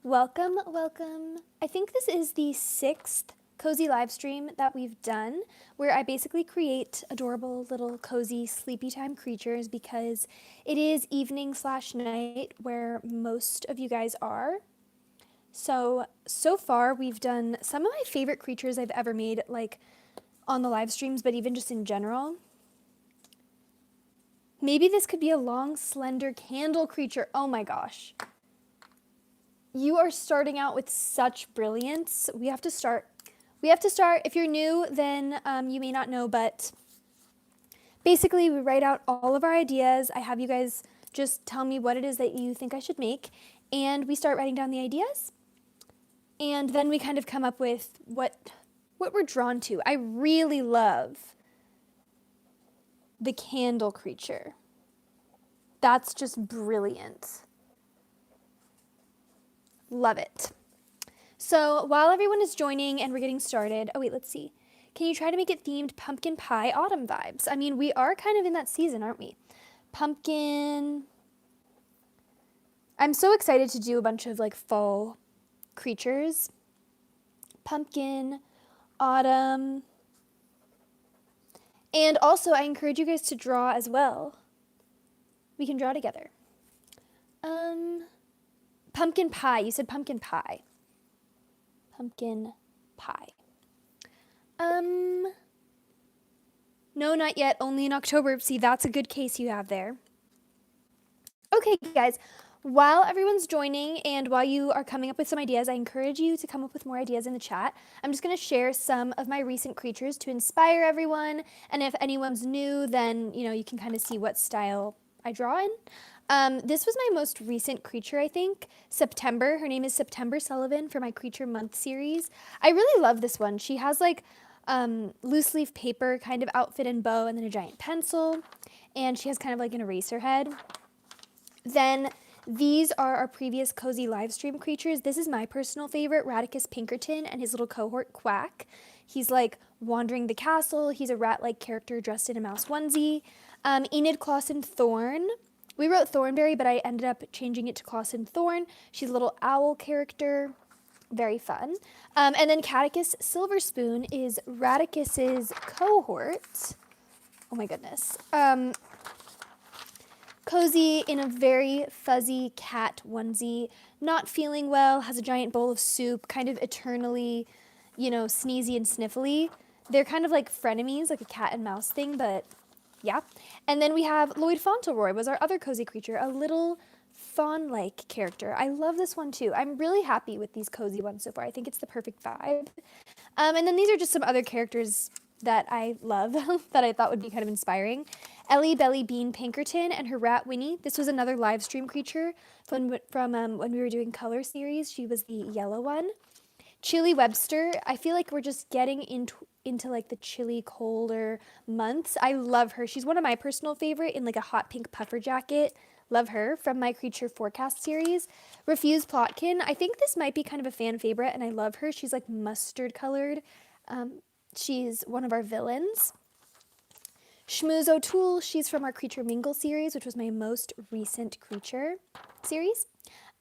Welcome, welcome. I think this is the 6th cozy live stream that we've done where I basically create adorable little cozy sleepy time creatures because it is evening/night where most of you guys are. So far we've done some of my favorite creatures I've ever made, like on the live streams, but even just in general. Maybe this could be a long, slender candle creature. Oh my gosh. You are starting out with such brilliance. We have to start. If you're new, then you may not know, but basically we write out all of our ideas. I have you guys just tell me what it is that you think I should make, and we start writing down the ideas. And then we kind of come up with what we're drawn to. I really love the candle creature. That's just brilliant. Love it. So while everyone is joining and we're getting started, oh wait, let's see. Can you try to make it themed pumpkin pie autumn vibes? I mean, we are kind of in that season, aren't we? Pumpkin. I'm so excited to do a bunch of like fall creatures. Pumpkin, autumn. And also I encourage you guys to draw as well. We can draw together. Pumpkin pie. You said pumpkin pie. Pumpkin pie. No, not yet. Only in October. See, that's a good case you have there. Okay, guys. While everyone's joining and while you are coming up with some ideas, I encourage you to come up with more ideas in the chat. I'm just going to share some of my recent creatures to inspire everyone. And if anyone's new, then, you can kind of see what style I draw in. This was my most recent creature, I think, September. Her name is September Sullivan for my Creature Month series. I really love this one. She has like loose leaf paper kind of outfit and bow and then a giant pencil. And she has kind of like an eraser head. Then these are our previous cozy live stream creatures. This is my personal favorite, Radicus Pinkerton and his little cohort Quack. He's like wandering the castle. He's a rat-like character dressed in a mouse onesie. Enid Clausen Thorn. We wrote Thornberry, but I ended up changing it to Clausen Thorn. She's a little owl character. Very fun. And then Catechus Silverspoon is Radicus's cohort. Oh my goodness. Cozy in a very fuzzy cat onesie, not feeling well, has a giant bowl of soup, kind of eternally, sneezy and sniffly. They're kind of like frenemies, like a cat and mouse thing, but yeah. And then we have Lloyd Fauntleroy was our other cozy creature, a little fawn-like character. I love this one too. I'm really happy with these cozy ones so far. I think it's the perfect vibe. And then these are just some other characters that I love that I thought would be kind of inspiring. Ellie Belly Bean Pinkerton and her rat Winnie. This was another live stream creature from when we were doing color series. She was the yellow one. Chili Webster. I feel like we're just getting into like the chilly, colder months. I love her. She's one of my personal favorite in like a hot pink puffer jacket. Love her from my Creature Forecast series. Refuse Plotkin. I think this might be kind of a fan favorite, and I love her. She's like mustard colored. She's one of our villains. Schmooze O'Toole. She's from our Creature Mingle series, which was my most recent creature series.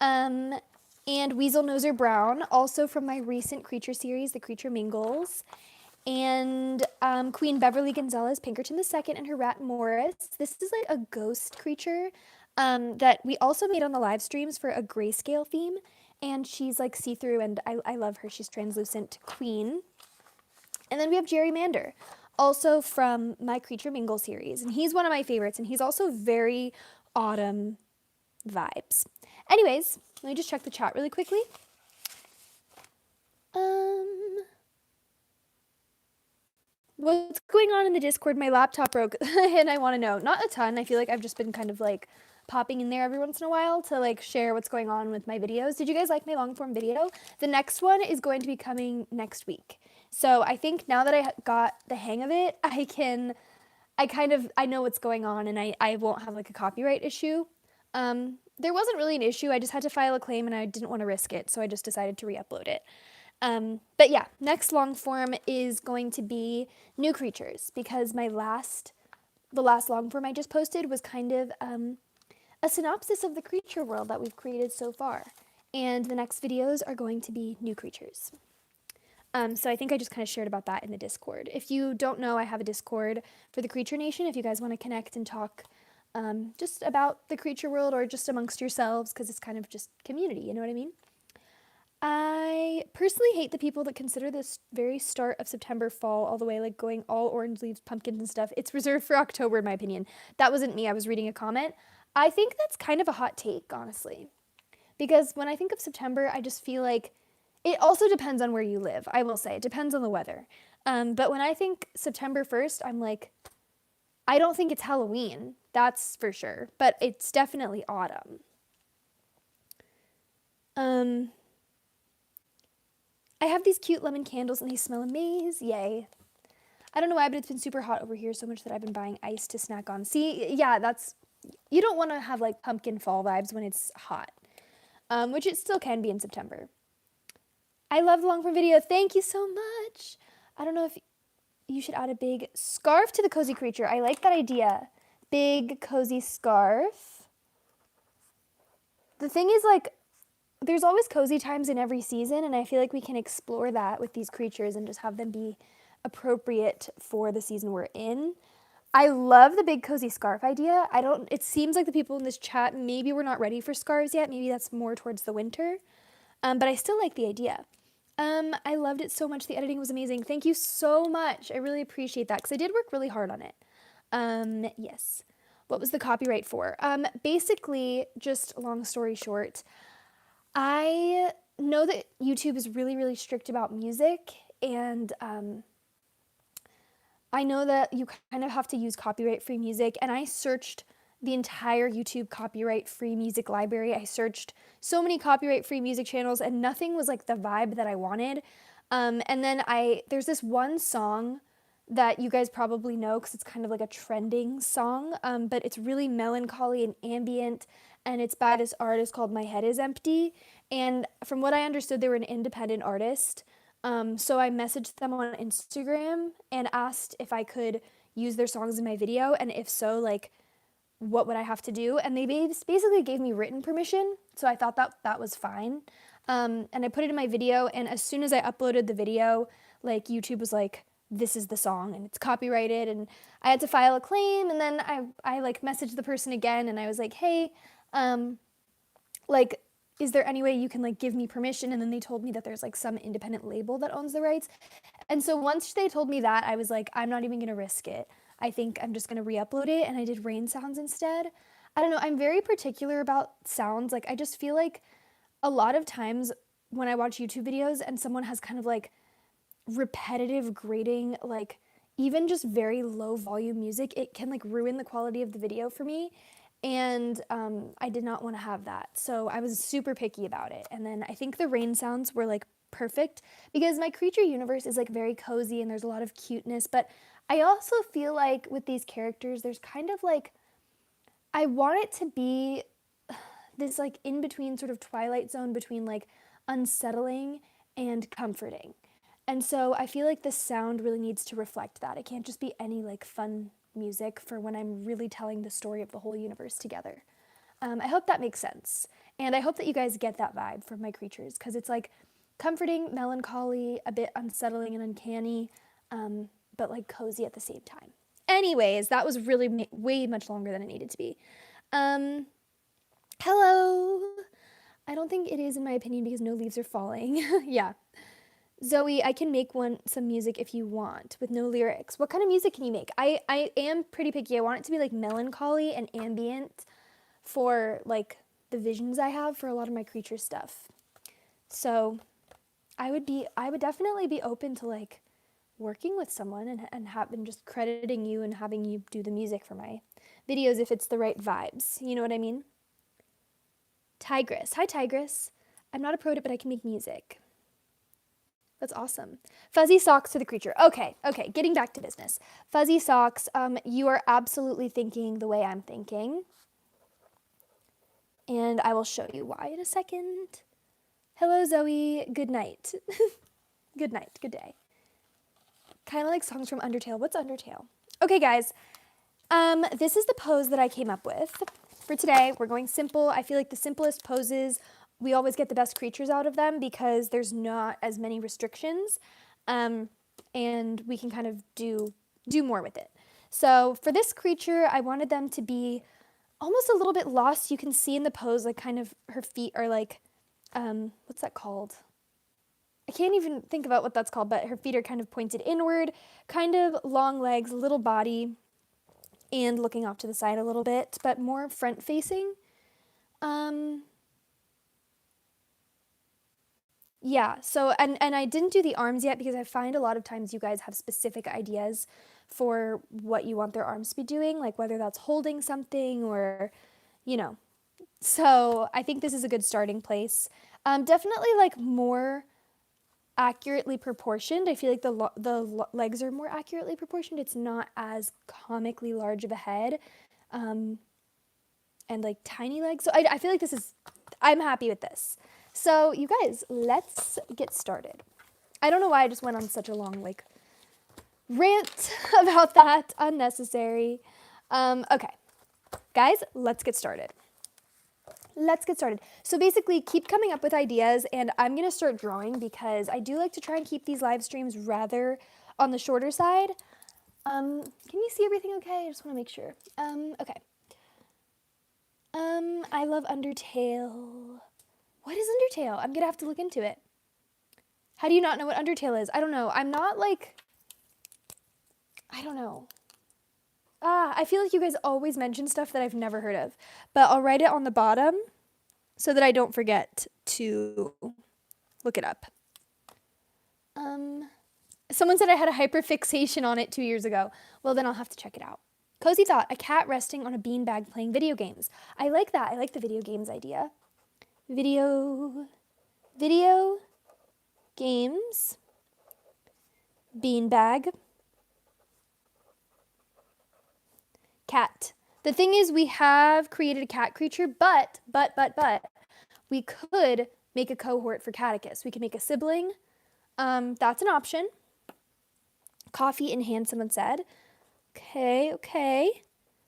And Weasel Noser Brown, also from my recent creature series, the Creature Mingles. And Queen Beverly Gonzalez Pinkerton II and her rat Morris. This is like a ghost creature that we also made on the live streams for a grayscale theme. And she's like see-through, and I love her. She's translucent queen. And then we have Jerry Mander, also from my Creature Mingle series. And he's one of my favorites, and he's also very autumn vibes. Anyways, let me just check the chat really quickly. What's going on in the Discord? My laptop broke and I want to know. Not a ton. I feel like I've just been kind of like popping in there every once in a while to like share what's going on with my videos. Did you guys like my long form video? The next one is going to be coming next week. So I think now that I got the hang of it, I know what's going on, and I won't have like a copyright issue. There wasn't really an issue. I just had to file a claim and I didn't want to risk it. So I just decided to re-upload it. But yeah, next long form is going to be new creatures, because the last long form I just posted was kind of a synopsis of the creature world that we've created so far. And the next videos are going to be new creatures. So I think I just kind of shared about that in the Discord. If you don't know, I have a Discord for the Creature Nation if you guys want to connect and talk just about the creature world or just amongst yourselves, because it's kind of just community, you know what I mean? I personally hate the people that consider this very start of September fall all the way, like going all orange leaves, pumpkins and stuff. It's reserved for October, in my opinion. That wasn't me. I was reading a comment. I think that's kind of a hot take, honestly. Because when I think of September, I just feel like it also depends on where you live, I will say. It depends on the weather. But when I think September 1st, I'm like, I don't think it's Halloween. That's for sure. But it's definitely autumn. I have these cute lemon candles and they smell amazing. Yay. I don't know why, but it's been super hot over here so much that I've been buying ice to snack on. See, yeah, you don't want to have like pumpkin fall vibes when it's hot, which it still can be in September. I love the long form video. Thank you so much. I don't know if you should add a big scarf to the cozy creature. I like that idea. Big cozy scarf. The thing is, like, there's always cozy times in every season, and I feel like we can explore that with these creatures and just have them be appropriate for the season we're in. I love the big cozy scarf idea. It seems like the people in this chat, maybe we're not ready for scarves yet. Maybe that's more towards the winter. But I still like the idea. I loved it so much. The editing was amazing. Thank you so much. I really appreciate that because I did work really hard on it. Yes. What was the copyright for? Basically, just long story short, I know that YouTube is really, really strict about music, and I know that you kind of have to use copyright-free music, and I searched the entire YouTube copyright-free music library. I searched so many copyright-free music channels, and nothing was like the vibe that I wanted. And then there's this one song that you guys probably know because it's kind of like a trending song, but it's really melancholy and ambient, and it's by this artist called My Head Is Empty. And from what I understood, they were an independent artist. So I messaged them on Instagram and asked if I could use their songs in my video, and if so, like, what would I have to do? And they basically gave me written permission, so I thought that was fine. And I put it in my video, and as soon as I uploaded the video, like, YouTube was like, this is the song, and it's copyrighted, and I had to file a claim, and then I like messaged the person again, and I was like, hey, like, is there any way you can like give me permission? And then they told me that there's like some independent label that owns the rights. And so once they told me that, I was like, I'm not even gonna risk it. I think I'm just gonna re-upload it, and I did rain sounds instead. I don't know, I'm very particular about sounds. Like, I just feel like a lot of times when I watch YouTube videos and someone has kind of like repetitive grating, like even just very low volume music, it can like ruin the quality of the video for me. And I did not want to have that. So I was super picky about it. And then I think the rain sounds were like perfect because my creature universe is like very cozy and there's a lot of cuteness. But I also feel like with these characters, there's kind of like, I want it to be this like in between sort of twilight zone between like unsettling and comforting. And so I feel like the sound really needs to reflect that. It can't just be any like fun music for when I'm really telling the story of the whole universe together. I hope that makes sense. And I hope that you guys get that vibe from my creatures, because it's like comforting, melancholy, a bit unsettling and uncanny, but like cozy at the same time. Anyways, that was really way much longer than it needed to be. Hello. I don't think it is, in my opinion, because no leaves are falling. Yeah. Zoe, I can make some music if you want with no lyrics. What kind of music can you make? I am pretty picky. I want it to be like melancholy and ambient for like the visions I have for a lot of my creature stuff. So I would definitely be open to like working with someone and just crediting you and having you do the music for my videos if it's the right vibes. You know what I mean? Tigress. Hi, Tigress. I'm not a pro at it, but I can make music. That's awesome. Fuzzy socks to the creature. Okay, getting back to business. Fuzzy socks, you are absolutely thinking the way I'm thinking. And I will show you why in a second. Hello, Zoe. Good night. Good night. Good day. Kind of like songs from Undertale. What's Undertale? Okay, guys. This is the pose that I came up with. For today, we're going simple. I feel like the simplest poses we always get the best creatures out of them because there's not as many restrictions, and we can kind of do more with it. So for this creature, I wanted them to be almost a little bit lost. You can see in the pose, like kind of her feet are like, what's that called? I can't even think about what that's called, but her feet are kind of pointed inward, kind of long legs, little body, and looking off to the side a little bit, but more front facing. Yeah, so, and I didn't do the arms yet because I find a lot of times you guys have specific ideas for what you want their arms to be doing, like whether that's holding something or, you know. So I think this is a good starting place. Definitely like more accurately proportioned. I feel like the legs are more accurately proportioned. It's not as comically large of a head, and like tiny legs. So I feel like I'm happy with this. So you guys, let's get started. I don't know why I just went on such a long like rant about that. Unnecessary. Okay, guys, let's get started. So basically, keep coming up with ideas, and I'm going to start drawing because I do like to try and keep these live streams rather on the shorter side. Can you see everything okay? I just want to make sure. Okay. I love Undertale. What is Undertale? I'm going to have to look into it. How do you not know what Undertale is? I don't know. I'm not like, I don't know. I feel like you guys always mention stuff that I've never heard of, but I'll write it on the bottom so that I don't forget to look it up. Someone said I had a hyperfixation on it 2 years ago. Well, then I'll have to check it out. Cozy thought, a cat resting on a beanbag playing video games. I like that. I like the video games idea. Video games, beanbag, cat. The thing is, we have created a cat creature, but, we could make a cohort for Catechus. We could make a sibling. That's an option. Coffee in hand, someone said. Okay.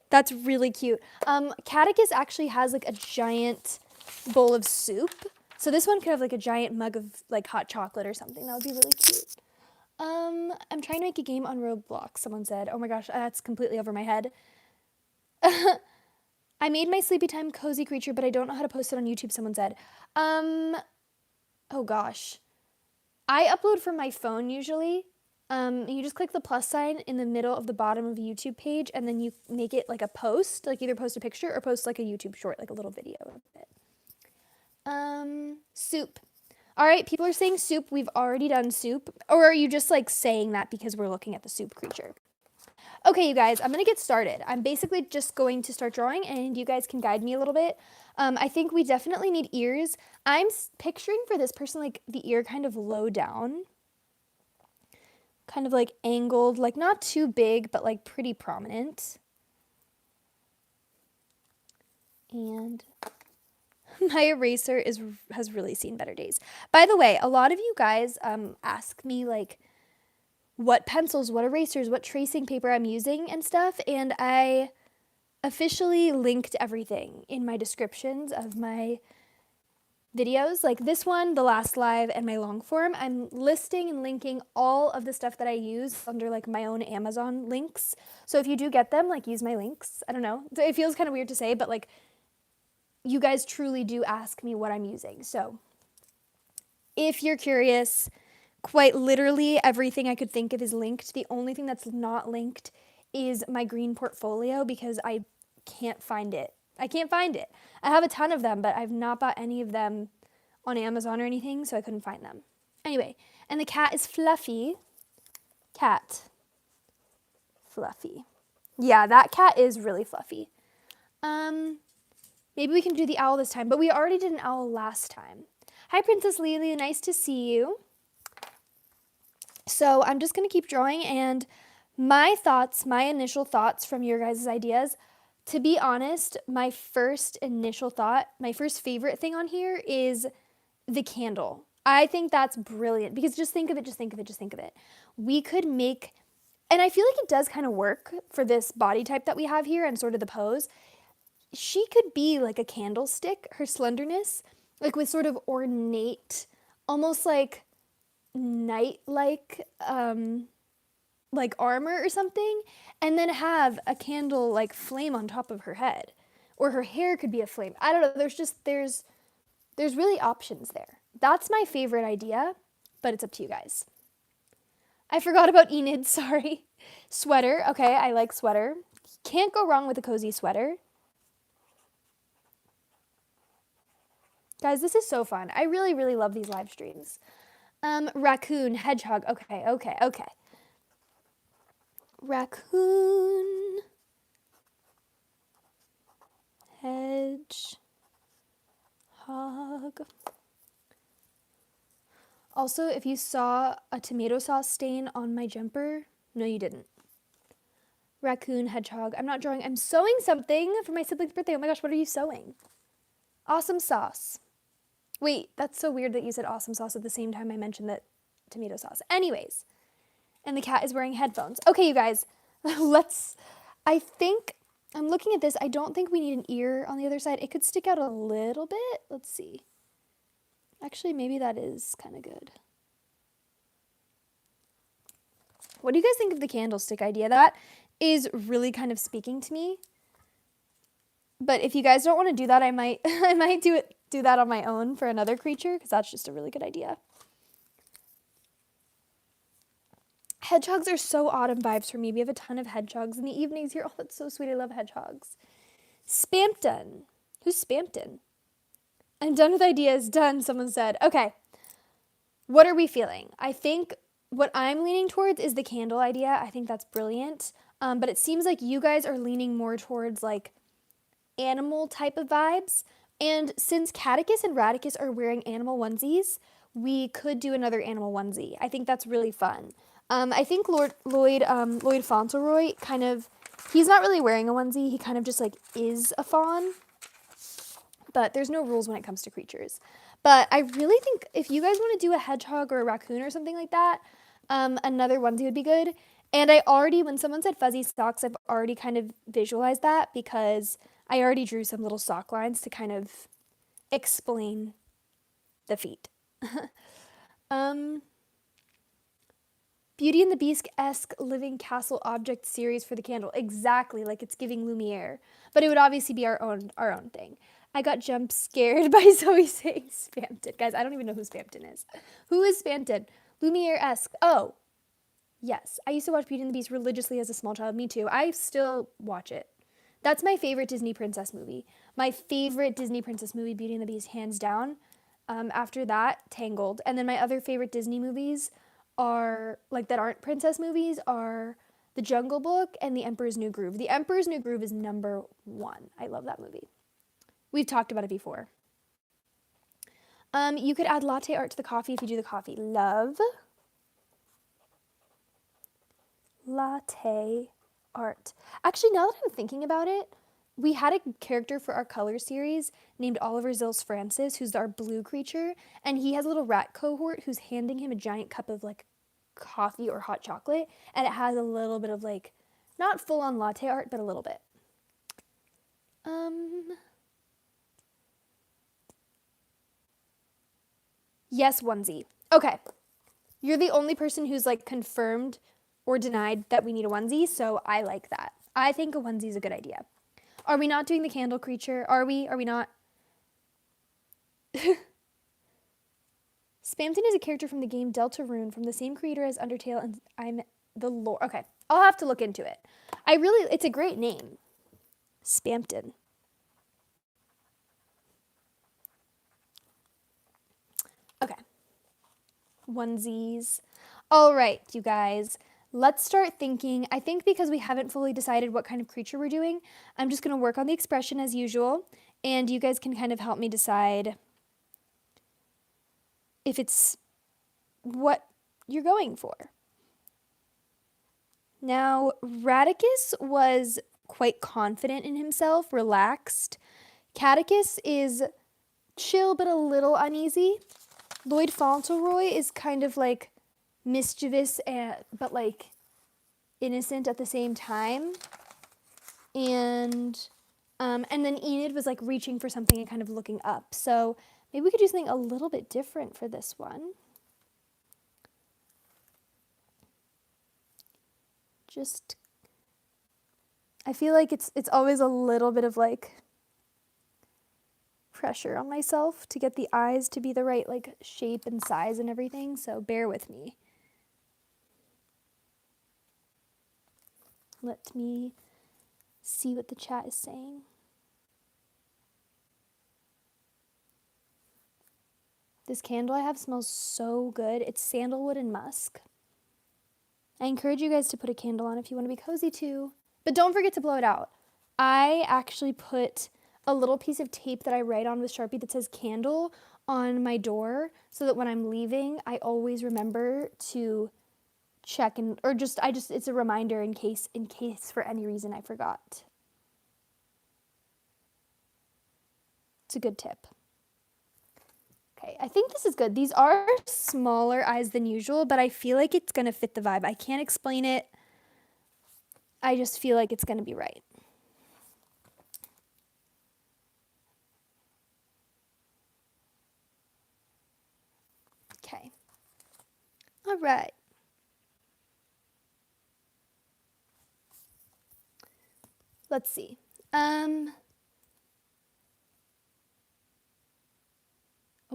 That's really cute. Catechus actually has like a giant bowl of soup. So this one could have like a giant mug of like hot chocolate or something. That would be really cute. I'm trying to make a game on Roblox, someone said. Oh my gosh, that's completely over my head. I made my sleepy time cozy creature, but I don't know how to post it on YouTube, someone said. Oh gosh. I upload from my phone usually. You just click the plus sign in the middle of the bottom of the YouTube page, and then you make it like a post, like either post a picture or post like a YouTube short, like a little video of it. Soup. All right, people are saying soup. We've already done soup. Or are you just like saying that because we're looking at the soup creature? Okay, you guys, I'm going to get started. I'm basically just going to start drawing, and you guys can guide me a little bit. I think we definitely need ears. I'm picturing for this person like the ear kind of low down. Kind of like angled, like not too big, but like pretty prominent. And my eraser has really seen better days. By the way, a lot of you guys ask me like what pencils, what erasers, what tracing paper I'm using and stuff, and I officially linked everything in my descriptions of my videos, like this one, the last live, and my long form. I'm listing and linking all of the stuff that I use under like my own Amazon links. So if you do get them, like use my links. I don't know. It feels kind of weird to say, but like you guys truly do ask me what I'm using. So if you're curious, quite literally everything I could think of is linked. The only thing that's not linked is my green portfolio because I can't find it. I have a ton of them, but I've not bought any of them on Amazon or anything, so I couldn't find them. Anyway, and the cat is Fluffy. Cat. Fluffy. Yeah, that cat is really fluffy. Maybe we can do the owl this time, but we already did an owl last time. Hi, Princess Lelia. Nice to see you. So I'm just going to keep drawing, and my initial thoughts from your guys' ideas, to be honest, my first favorite thing on here is the candle. I think that's brilliant because just think of it. We could make, and I feel like it does kind of work for this body type that we have here and sort of the pose. She could be like a candlestick, her slenderness, like with sort of ornate, almost like knight-like, like armor or something, and then have a candle like flame on top of her head, or her hair could be a flame. I don't know. There's really options there. That's my favorite idea, but it's up to you guys. I forgot about Enid. Sorry. Sweater. Okay, I like sweater. Can't go wrong with a cozy sweater. Guys, this is so fun. I really, really love these live streams. Raccoon, hedgehog. Okay. Raccoon, hedgehog. Also, if you saw a tomato sauce stain on my jumper, no, you didn't. Raccoon, hedgehog. I'm not drawing. I'm sewing something for my sibling's birthday. Oh my gosh, what are you sewing? Awesome sauce. Wait, that's so weird that you said awesome sauce at the same time I mentioned that tomato sauce. Anyways, and the cat is wearing headphones. Okay, you guys, I think, I'm looking at this. I don't think we need an ear on the other side. It could stick out a little bit. Let's see. Actually, maybe that is kind of good. What do you guys think of the candlestick idea? That is really kind of speaking to me. But if you guys don't want to do that, I might do that on my own for another creature, because that's just a really good idea. Hedgehogs are so autumn vibes for me. We have a ton of hedgehogs in the evenings here. Oh, that's so sweet. I love hedgehogs. Spampton. Who's Spampton? I'm done with ideas. Done, someone said. Okay. What are we feeling? I think what I'm leaning towards is the candle idea. I think that's brilliant. But it seems like you guys are leaning more towards like animal type of vibes. And since Catechus and Radicus are wearing animal onesies, we could do another animal onesie. I think that's really fun. I think Lloyd Fauntleroy kind of, he's not really wearing a onesie. He kind of just like is a fawn. But there's no rules when it comes to creatures. But I really think if you guys want to do a hedgehog or a raccoon or something like that, another onesie would be good. And I already, when someone said fuzzy socks, I've already kind of visualized that because I already drew some little sock lines to kind of explain the feet. Beauty and the Beast-esque living castle object series for the candle. Exactly, like it's giving Lumiere. But it would obviously be our own thing. I got jump scared by Zoe saying Spampton. Guys, I don't even know who Spampton is. Who is Spampton? Lumiere-esque. Oh, yes. I used to watch Beauty and the Beast religiously as a small child. Me too. I still watch it. That's my favorite Disney princess movie. My favorite Disney princess movie, Beauty and the Beast, hands down. After that, Tangled. And then my other favorite Disney movies are, like, that aren't princess movies, are The Jungle Book and The Emperor's New Groove. The Emperor's New Groove is number one. I love that movie. We've talked about it before. You could add latte art to the coffee if you do the coffee. Love. Latte art. Actually, now that I'm thinking about it, we had a character for our color series named Oliver Zils Francis, who's our blue creature, and he has a little rat cohort who's handing him a giant cup of like coffee or hot chocolate, and it has a little bit of like, not full on latte art, but a little bit. Yes, onesie. Okay. You're the only person who's like confirmed or denied that we need a onesie, so I like that. I think a onesie is a good idea. Are we not doing the candle creature? Are we? Are we not? Spampton is a character from the game Deltarune from the same creator as Undertale, and I'm the lore. Okay, I'll have to look into it. It's a great name. Spampton. Okay. Onesies. All right, you guys. Let's start thinking. I think because we haven't fully decided what kind of creature we're doing, I'm just going to work on the expression as usual, and you guys can kind of help me decide if it's what you're going for. Now, Radicus was quite confident in himself, relaxed. Catechus is chill but a little uneasy. Lloyd Fauntleroy is kind of like mischievous but like innocent at the same time. And then Enid was like reaching for something and kind of looking up. So Maybe we could do something a little bit different for this one. Just, I feel like it's always a little bit of like pressure on myself to get the eyes to be the right like shape and size and everything, so bear with me. Let me see what the chat is saying. This candle I have smells so good. It's sandalwood and musk. I encourage you guys to put a candle on if you want to be cozy too. But don't forget to blow it out. I actually put a little piece of tape that I write on with Sharpie that says candle on my door so that when I'm leaving, I always remember to check and it's a reminder in case for any reason I forgot. It's a good tip. Okay, I think this is good. These are smaller eyes than usual, but I feel like it's gonna fit the vibe. I can't explain it. I just feel like it's gonna be right. Okay. All right. Let's see. Oh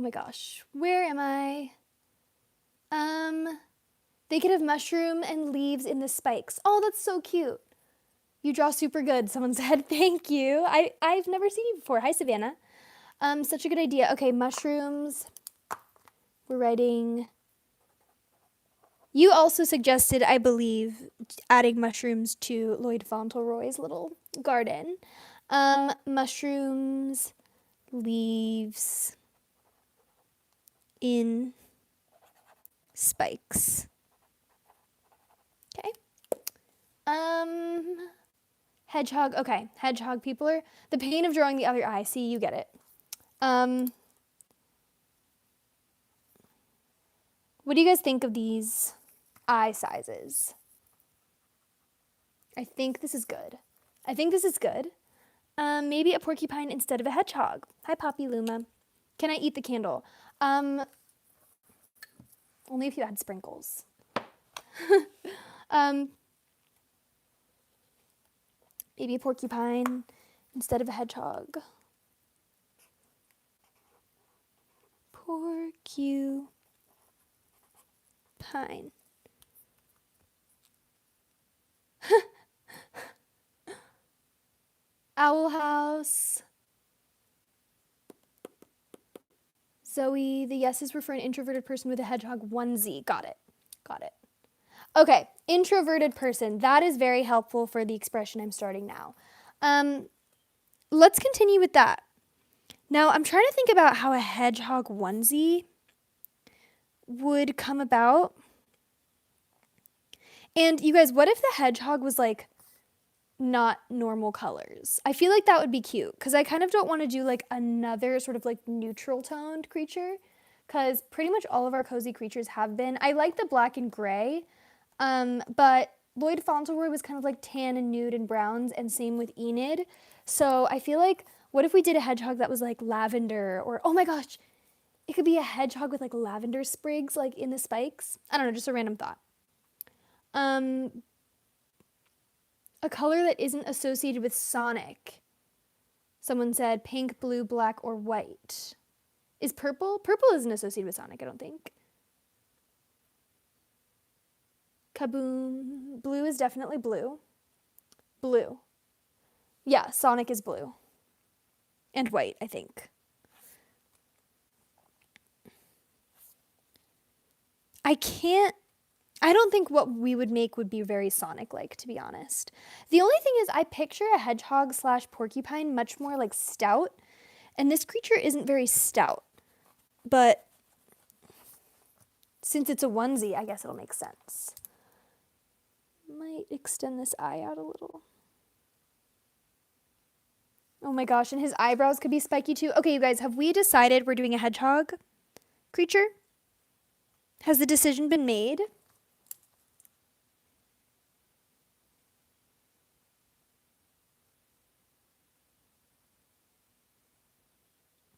my gosh, where am I? They could have mushroom and leaves in the spikes. Oh, that's so cute. You draw super good, someone said. Thank you. I've never seen you before. Hi, Savannah. Such a good idea. Okay, mushrooms. We're writing. You also suggested, I believe, adding mushrooms to Lloyd Fauntleroy's little garden. Mushrooms, leaves in spikes. Okay. Hedgehog. Okay, hedgehog people are the pain of drawing the other eye. See, you get it. What do you guys think of these eye sizes? I think this is good. Maybe a porcupine instead of a hedgehog. Hi, Poppy Luma. Can I eat the candle? Only if you add sprinkles. Maybe a porcupine instead of a hedgehog. Porcupine. Owl house. Zoe, the yeses were for an introverted person with a hedgehog onesie. Got it. Okay, introverted person. That is very helpful for the expression I'm starting now. Let's continue with that. Now, I'm trying to think about how a hedgehog onesie would come about. And you guys, what if the hedgehog was like not normal colors? I feel like that would be cute because I kind of don't want to do like another sort of like neutral toned creature because pretty much all of our cozy creatures have been. I like the black and gray, but Lloyd Fauntleroy was kind of like tan and nude and browns, and same with Enid. So I feel like, what if we did a hedgehog that was like lavender, or oh my gosh, it could be a hedgehog with like lavender sprigs like in the spikes. I don't know, just a random thought. A color that isn't associated with Sonic. Someone said pink, blue, black, or white. Is purple? Purple isn't associated with Sonic, I don't think. Kaboom. Blue is definitely blue. Blue. Yeah, Sonic is blue. And white, I think. I don't think what we would make would be very Sonic-like, to be honest. The only thing is I picture a hedgehog / porcupine much more like stout, and this creature isn't very stout. But since it's a onesie, I guess it'll make sense. Might extend this eye out a little. Oh my gosh, and his eyebrows could be spiky too. Okay, you guys, have we decided we're doing a hedgehog creature? Has the decision been made?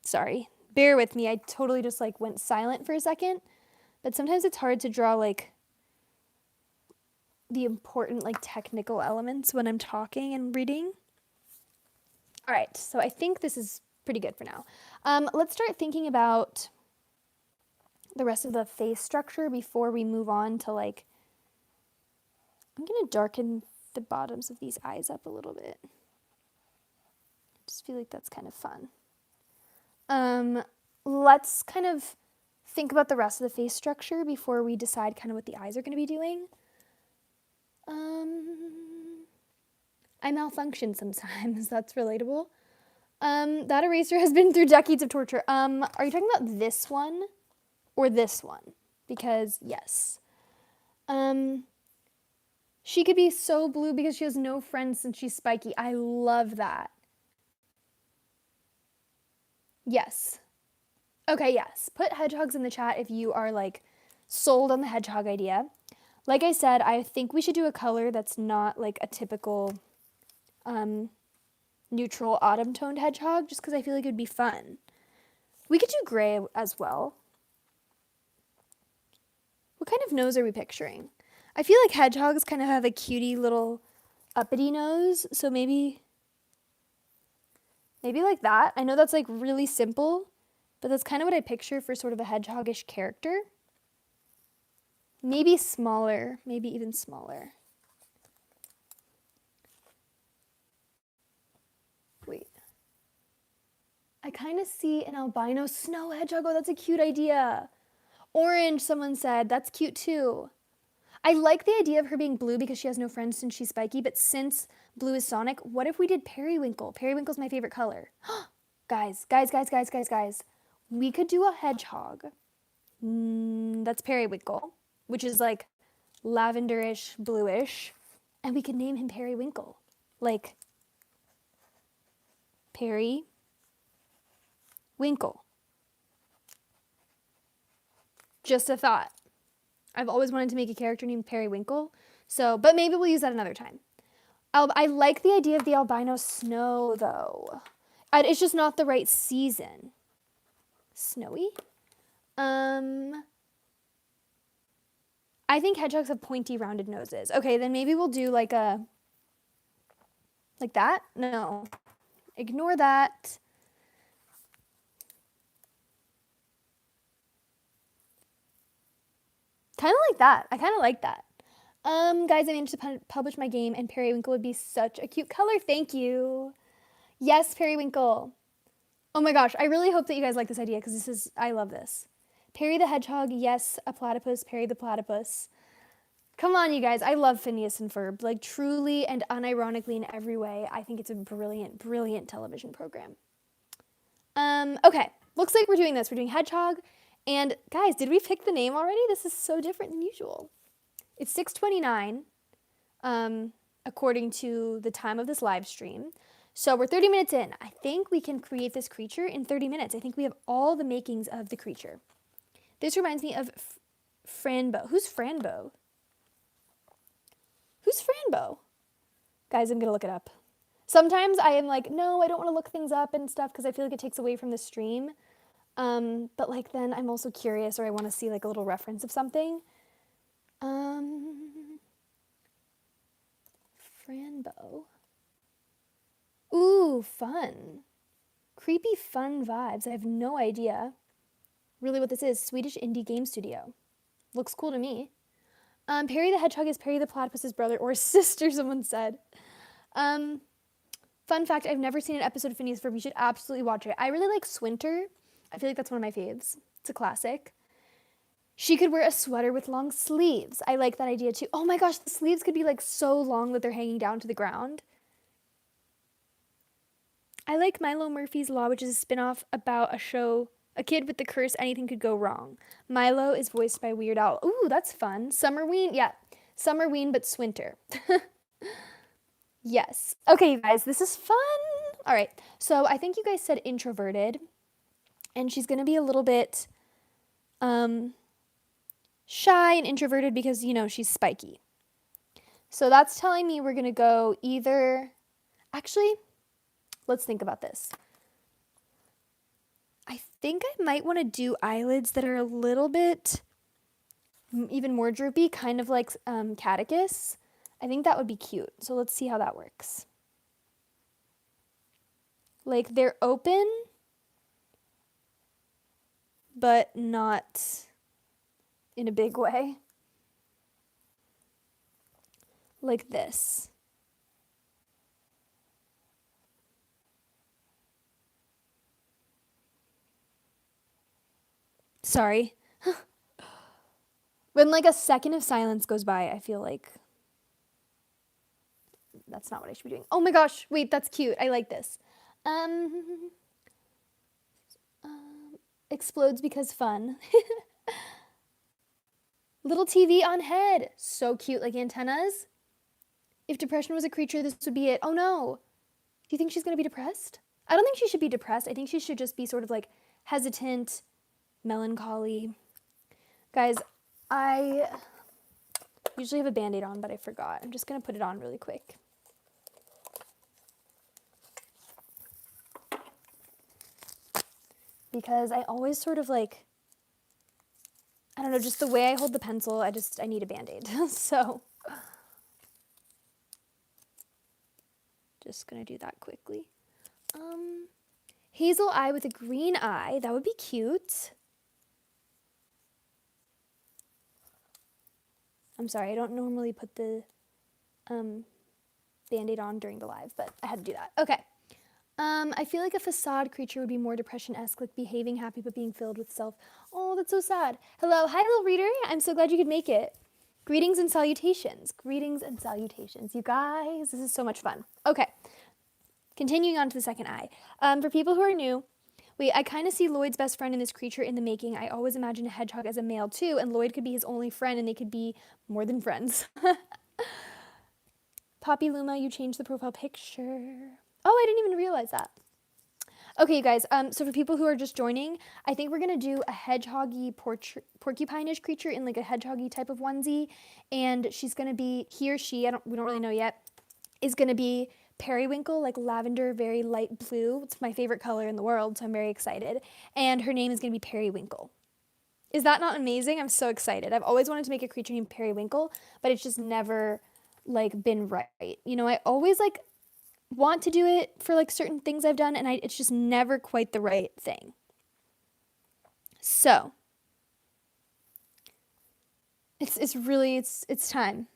Sorry, bear with me. I totally just like went silent for a second. But sometimes it's hard to draw like the important like technical elements when I'm talking and reading. All right, so I think this is pretty good for now. Let's start thinking about the rest of the face structure before we move on to like, I'm gonna darken the bottoms of these eyes up a little bit. I just feel like that's kind of fun. Let's kind of think about the rest of the face structure before we decide kind of what the eyes are gonna be doing. I malfunction sometimes, that's relatable. That eraser has been through decades of torture. Are you talking about this one or this one? Because yes. She could be so blue because she has no friends since she's spiky. I love that. Yes. Okay, yes. Put hedgehogs in the chat if you are like sold on the hedgehog idea. Like I said, I think we should do a color that's not like a typical neutral autumn toned hedgehog just because I feel like it would be fun. We could do gray as well. What kind of nose are we picturing? I feel like hedgehogs kind of have a cutie little uppity nose, so maybe like that. I know that's like really simple, but that's kind of what I picture for sort of a hedgehogish character. Maybe smaller, maybe even smaller. Wait. I kind of see an albino snow hedgehog. Oh, that's a cute idea. Orange, someone said. That's cute too. I like the idea of her being blue because she has no friends since she's spiky, but since blue is Sonic, what if we did periwinkle? Periwinkle's my favorite color. Guys. We could do a hedgehog. That's periwinkle, which is like lavenderish, bluish, and we could name him Periwinkle. Like Perry Winkle. Just a thought. I've always wanted to make a character named Periwinkle, but maybe we'll use that another time. I like the idea of the albino snow, though. It's just not the right season. Snowy? I think hedgehogs have pointy, rounded noses. Okay, then maybe we'll do like that? No. Ignore that. Kind of like that. I kind of like that. Guys, I managed to publish my game, and Periwinkle would be such a cute color. Thank you. Yes, Periwinkle. Oh my gosh, I really hope that you guys like this idea because I love this. Perry the Hedgehog, yes, a platypus, Perry the Platypus. Come on, you guys. I love Phineas and Ferb. Like, truly and unironically in every way, I think it's a brilliant, brilliant television program. Okay, looks like we're doing this. We're doing Hedgehog. And guys, did we pick the name already? This is so different than usual. It's 6:29, according to the time of this live stream. So we're 30 minutes in. I think we can create this creature in 30 minutes. I think we have all the makings of the creature. This reminds me of Franbo. Who's Franbo? Who's Franbo? Guys, I'm going to look it up. Sometimes I am like, no, I don't want to look things up and stuff because I feel like it takes away from the stream. But like then I'm also curious or I want to see like a little reference of something. Franbo. Ooh, fun. Creepy fun vibes. I have no idea really what this is. Swedish indie game studio. Looks cool to me. Perry the Hedgehog is Perry the Platypus's brother or sister, someone said. Fun fact, I've never seen an episode of Phineas and Ferb. You should absolutely watch it. I really like Swinter. I feel like that's one of my faves. It's a classic. She could wear a sweater with long sleeves. I like that idea too. Oh my gosh, the sleeves could be like so long that they're hanging down to the ground. I like Milo Murphy's Law, which is a spin-off about a show, A Kid with the Curse, Anything Could Go Wrong. Milo is voiced by Weird Al. Ooh, that's fun. Summerween, yeah. Summerween, but Swinter. Yes. Okay, you guys, this is fun. All right, so I think you guys said introverted, and she's going to be a little bit shy and introverted because, you know, she's spiky. So that's telling me we're going to go either... Actually, let's think about this. I think I might want to do eyelids that are a little bit even more droopy, kind of like Catechus. I think that would be cute. So let's see how that works. Like they're open, but not in a big way. Like this. Sorry. When like a second of silence goes by, I feel like that's not what I should be doing. Oh my gosh, wait, that's cute. I like this. Um, explodes because fun. Little TV on head. So cute, like antennas. If depression was a creature, this would be it. Oh no. Do you think she's going to be depressed? I don't think she should be depressed. I think she should just be sort of like hesitant, melancholy. Guys, I usually have a Band-Aid on, but I forgot. I'm just going to put it on really quick. Because I always sort of like, I don't know, just the way I hold the pencil, I need a Band-Aid. So, just going to do that quickly. Hazel eye with a green eye. That would be cute. I'm sorry, I don't normally put the Band-Aid on during the live, but I had to do that. Okay. I feel like a facade creature would be more depression-esque, like behaving happy but being filled with self. Oh, that's so sad. Hello. Hi, little reader. I'm so glad you could make it. Greetings and salutations. Greetings and salutations. You guys, this is so much fun. Okay. Continuing on to the second eye. For people who are new, wait, I kind of see Lloyd's best friend in this creature in the making. I always imagine a hedgehog as a male too, and Lloyd could be his only friend, and they could be more than friends. Poppy Luma, you changed the profile picture. Oh, I didn't even realize that. Okay, you guys, so for people who are just joining, I think we're going to do a hedgehoggy porcupine-ish creature in like a hedgehoggy type of onesie, and she's going to be, he or she, we don't really know yet, is going to be periwinkle, like lavender, very light blue. It's my favorite color in the world, so I'm very excited. And her name is going to be Periwinkle. Is that not amazing? I'm so excited. I've always wanted to make a creature named Periwinkle, but it's just never like been right. You know, I always like want to do it for like certain things I've done, and it's just never quite the right thing. So it's really time,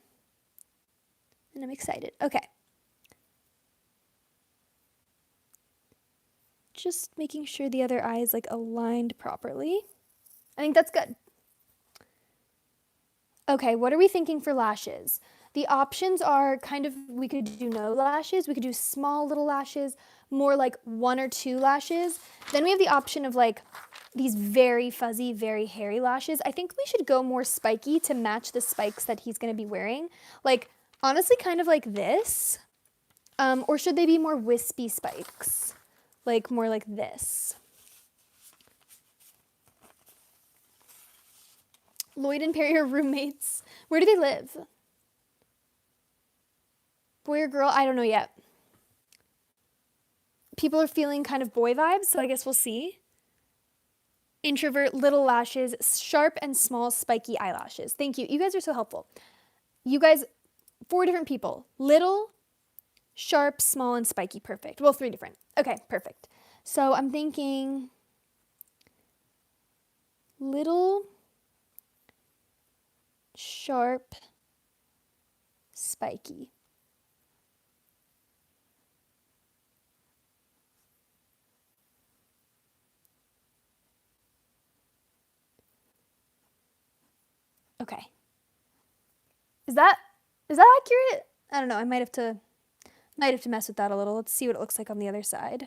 and I'm excited. Okay. Just making sure the other eye is like aligned properly. I think that's good. Okay, what are we thinking for lashes? The options are kind of, we could do no lashes, we could do small little lashes, more like 1 or 2 lashes. Then we have the option of like these very fuzzy, very hairy lashes. I think we should go more spiky to match the spikes that he's going to be wearing. Like, honestly, kind of like this. Or should they be more wispy spikes? Like more like this. Lloyd and Perry are roommates. Where do they live? Boy or girl? I don't know yet. People are feeling kind of boy vibes, so I guess we'll see. Introvert, little lashes, sharp and small spiky eyelashes. Thank you. You guys are so helpful. You guys, 4 different people. Little, sharp, small, and spiky. Perfect. Well, 3 different. Okay, perfect. So I'm thinking little, sharp, spiky. Okay. Is that accurate? I don't know. I might have to mess with that a little. Let's see what it looks like on the other side.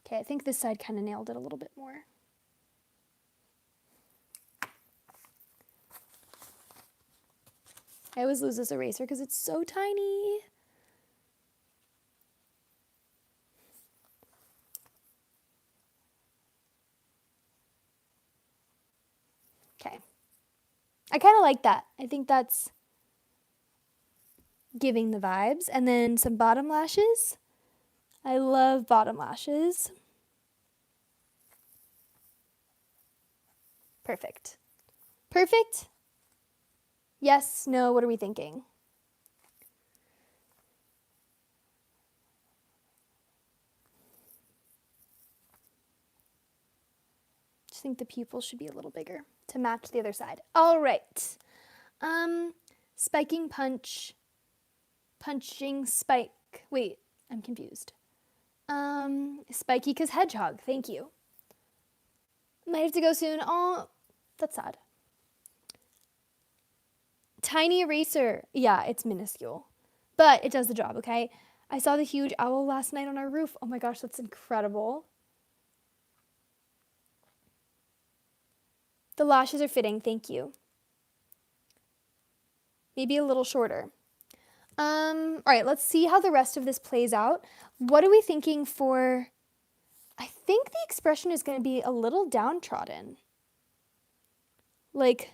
Okay, I think this side kind of nailed it a little bit more. I always lose this eraser because it's so tiny. Okay. I kind of like that. I think that's giving the vibes. And then some bottom lashes. I love bottom lashes. Perfect. Perfect? Yes, no, what are we thinking? Just think the pupil should be a little bigger to match the other side. All right. Spiking punch, punching spike. Wait, I'm confused. Spiky cause hedgehog. Thank you. Might have to go soon. Oh, that's sad. Tiny eraser. Yeah, it's minuscule, but it does the job, okay? I saw the huge owl last night on our roof. Oh my gosh, that's incredible. The lashes are fitting. Thank you. Maybe a little shorter. All right, let's see how the rest of this plays out. What are we thinking for... I think the expression is going to be a little downtrodden. Like,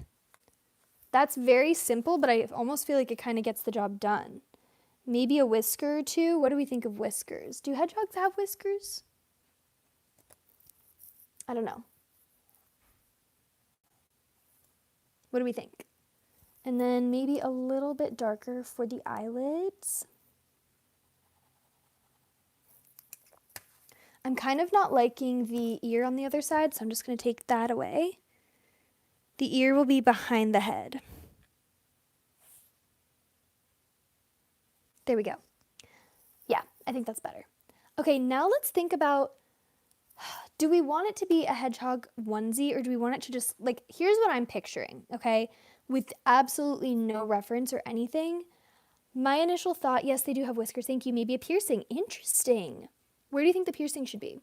that's very simple, but I almost feel like it kind of gets the job done. Maybe a whisker or two. What do we think of whiskers? Do hedgehogs have whiskers? I don't know. What do we think? And then maybe a little bit darker for the eyelids. I'm kind of not liking the ear on the other side, so I'm just going to take that away. The ear will be behind the head. There we go. Yeah, I think that's better. Okay, now let's think about, do we want it to be a hedgehog onesie, or do we want it to just, like, here's what I'm picturing, okay? With absolutely no reference or anything. My initial thought, yes, they do have whiskers. Thank you. Maybe a piercing. Interesting. Where do you think the piercing should be?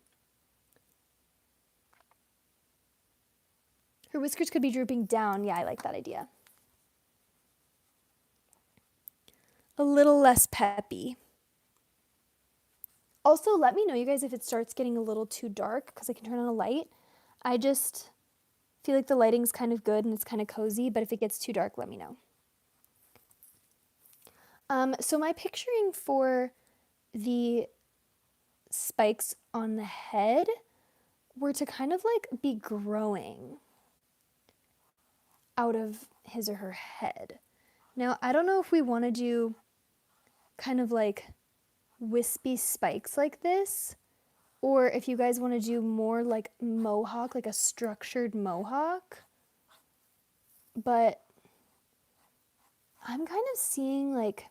Her whiskers could be drooping down. Yeah, I like that idea. A little less peppy. Also, let me know, you guys, if it starts getting a little too dark, because I can turn on a light. I just feel like the lighting's kind of good and it's kind of cozy, but if it gets too dark, let me know. So my picturing for the spikes on the head were to kind of like be growing out of his or her head. Now, I don't know if we want to do kind of like wispy spikes like this, or if you guys want to do more like mohawk, like a structured mohawk. But I'm kind of seeing like,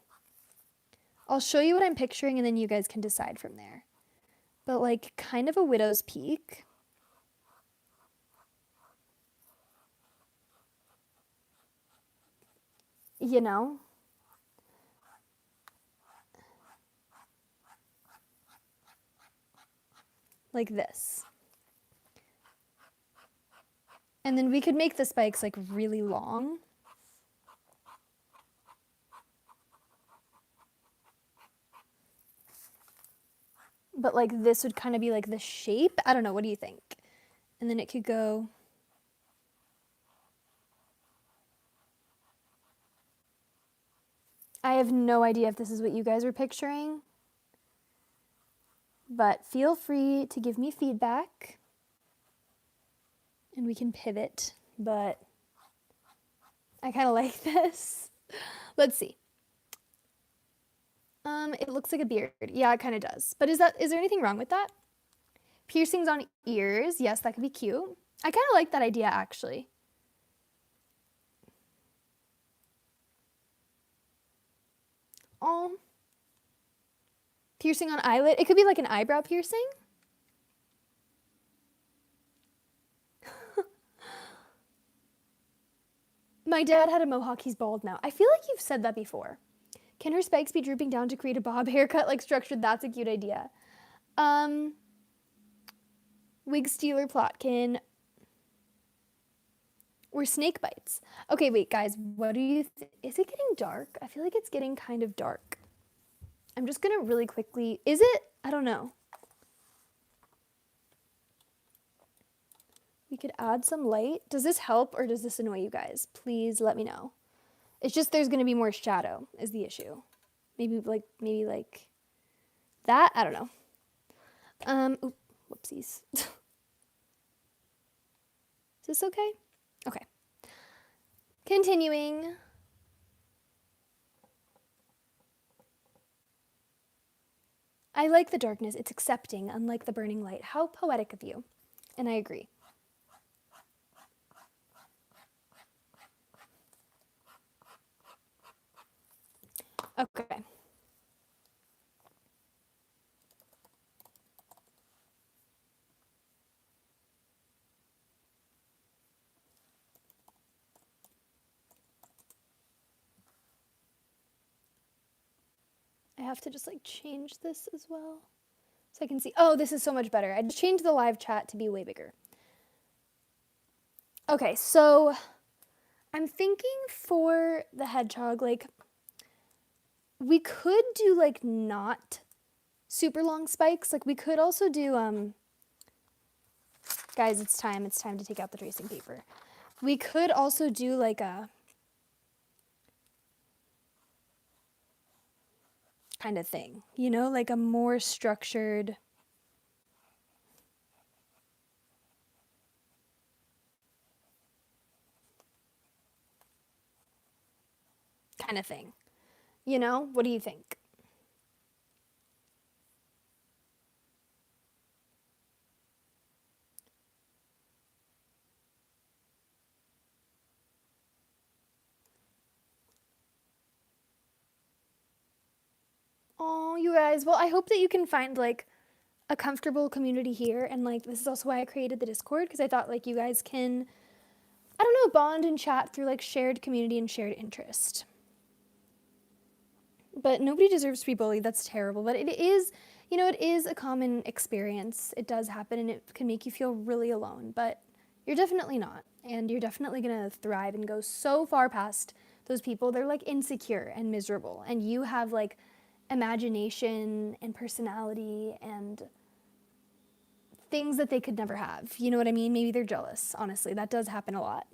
I'll show you what I'm picturing and then you guys can decide from there. But like kind of a widow's peak. You know? Like this. And then we could make the spikes like really long. But like this would kind of be like the shape. I don't know, what do you think? And then it could go... I have no idea if this is what you guys are picturing. But feel free to give me feedback. And we can pivot. But I kind of like this. Let's see. It looks like a beard. Yeah, it kind of does. But is there anything wrong with that? Piercings on ears. Yes, that could be cute. I kind of like that idea, actually. Oh. Piercing on eyelid. It could be like an eyebrow piercing. My dad had a mohawk. He's bald now. I feel like you've said that before. Can her spikes be drooping down to create a bob haircut like structured? That's a cute idea. Wig stealer plotkin. Or snake bites. Okay, wait, guys. What do you is it getting dark? I feel like it's getting kind of dark. I'm just going to really quickly... Is it? I don't know. We could add some light. Does this help or does this annoy you guys? Please let me know. It's just there's going to be more shadow is the issue. Maybe like that. I don't know. Oop, whoopsies. Is this okay? Okay. Continuing. I like the darkness. It's accepting, unlike the burning light. How poetic of you. And I agree. Okay. I have to just like change this as well so I can see. Oh, this is so much better. I just changed the live chat to be way bigger. Okay, so I'm thinking for the hedgehog, like we could do like not super long spikes. Like we could also do, guys, it's time to take out the tracing paper. We could also do like a kind of thing, you know, like a more structured kind of thing. You know, what do you think? Oh, you guys. Well, I hope that you can find like a comfortable community here. And like, this is also why I created the Discord, because I thought like you guys can, I don't know, bond and chat through like shared community and shared interest. But nobody deserves to be bullied. That's terrible. But it is, you know, it is a common experience. It does happen and it can make you feel really alone. But you're definitely not. And you're definitely going to thrive and go so far past those people. They're like insecure and miserable. And you have like imagination and personality and things that they could never have. You know what I mean? Maybe they're jealous. Honestly, that does happen a lot.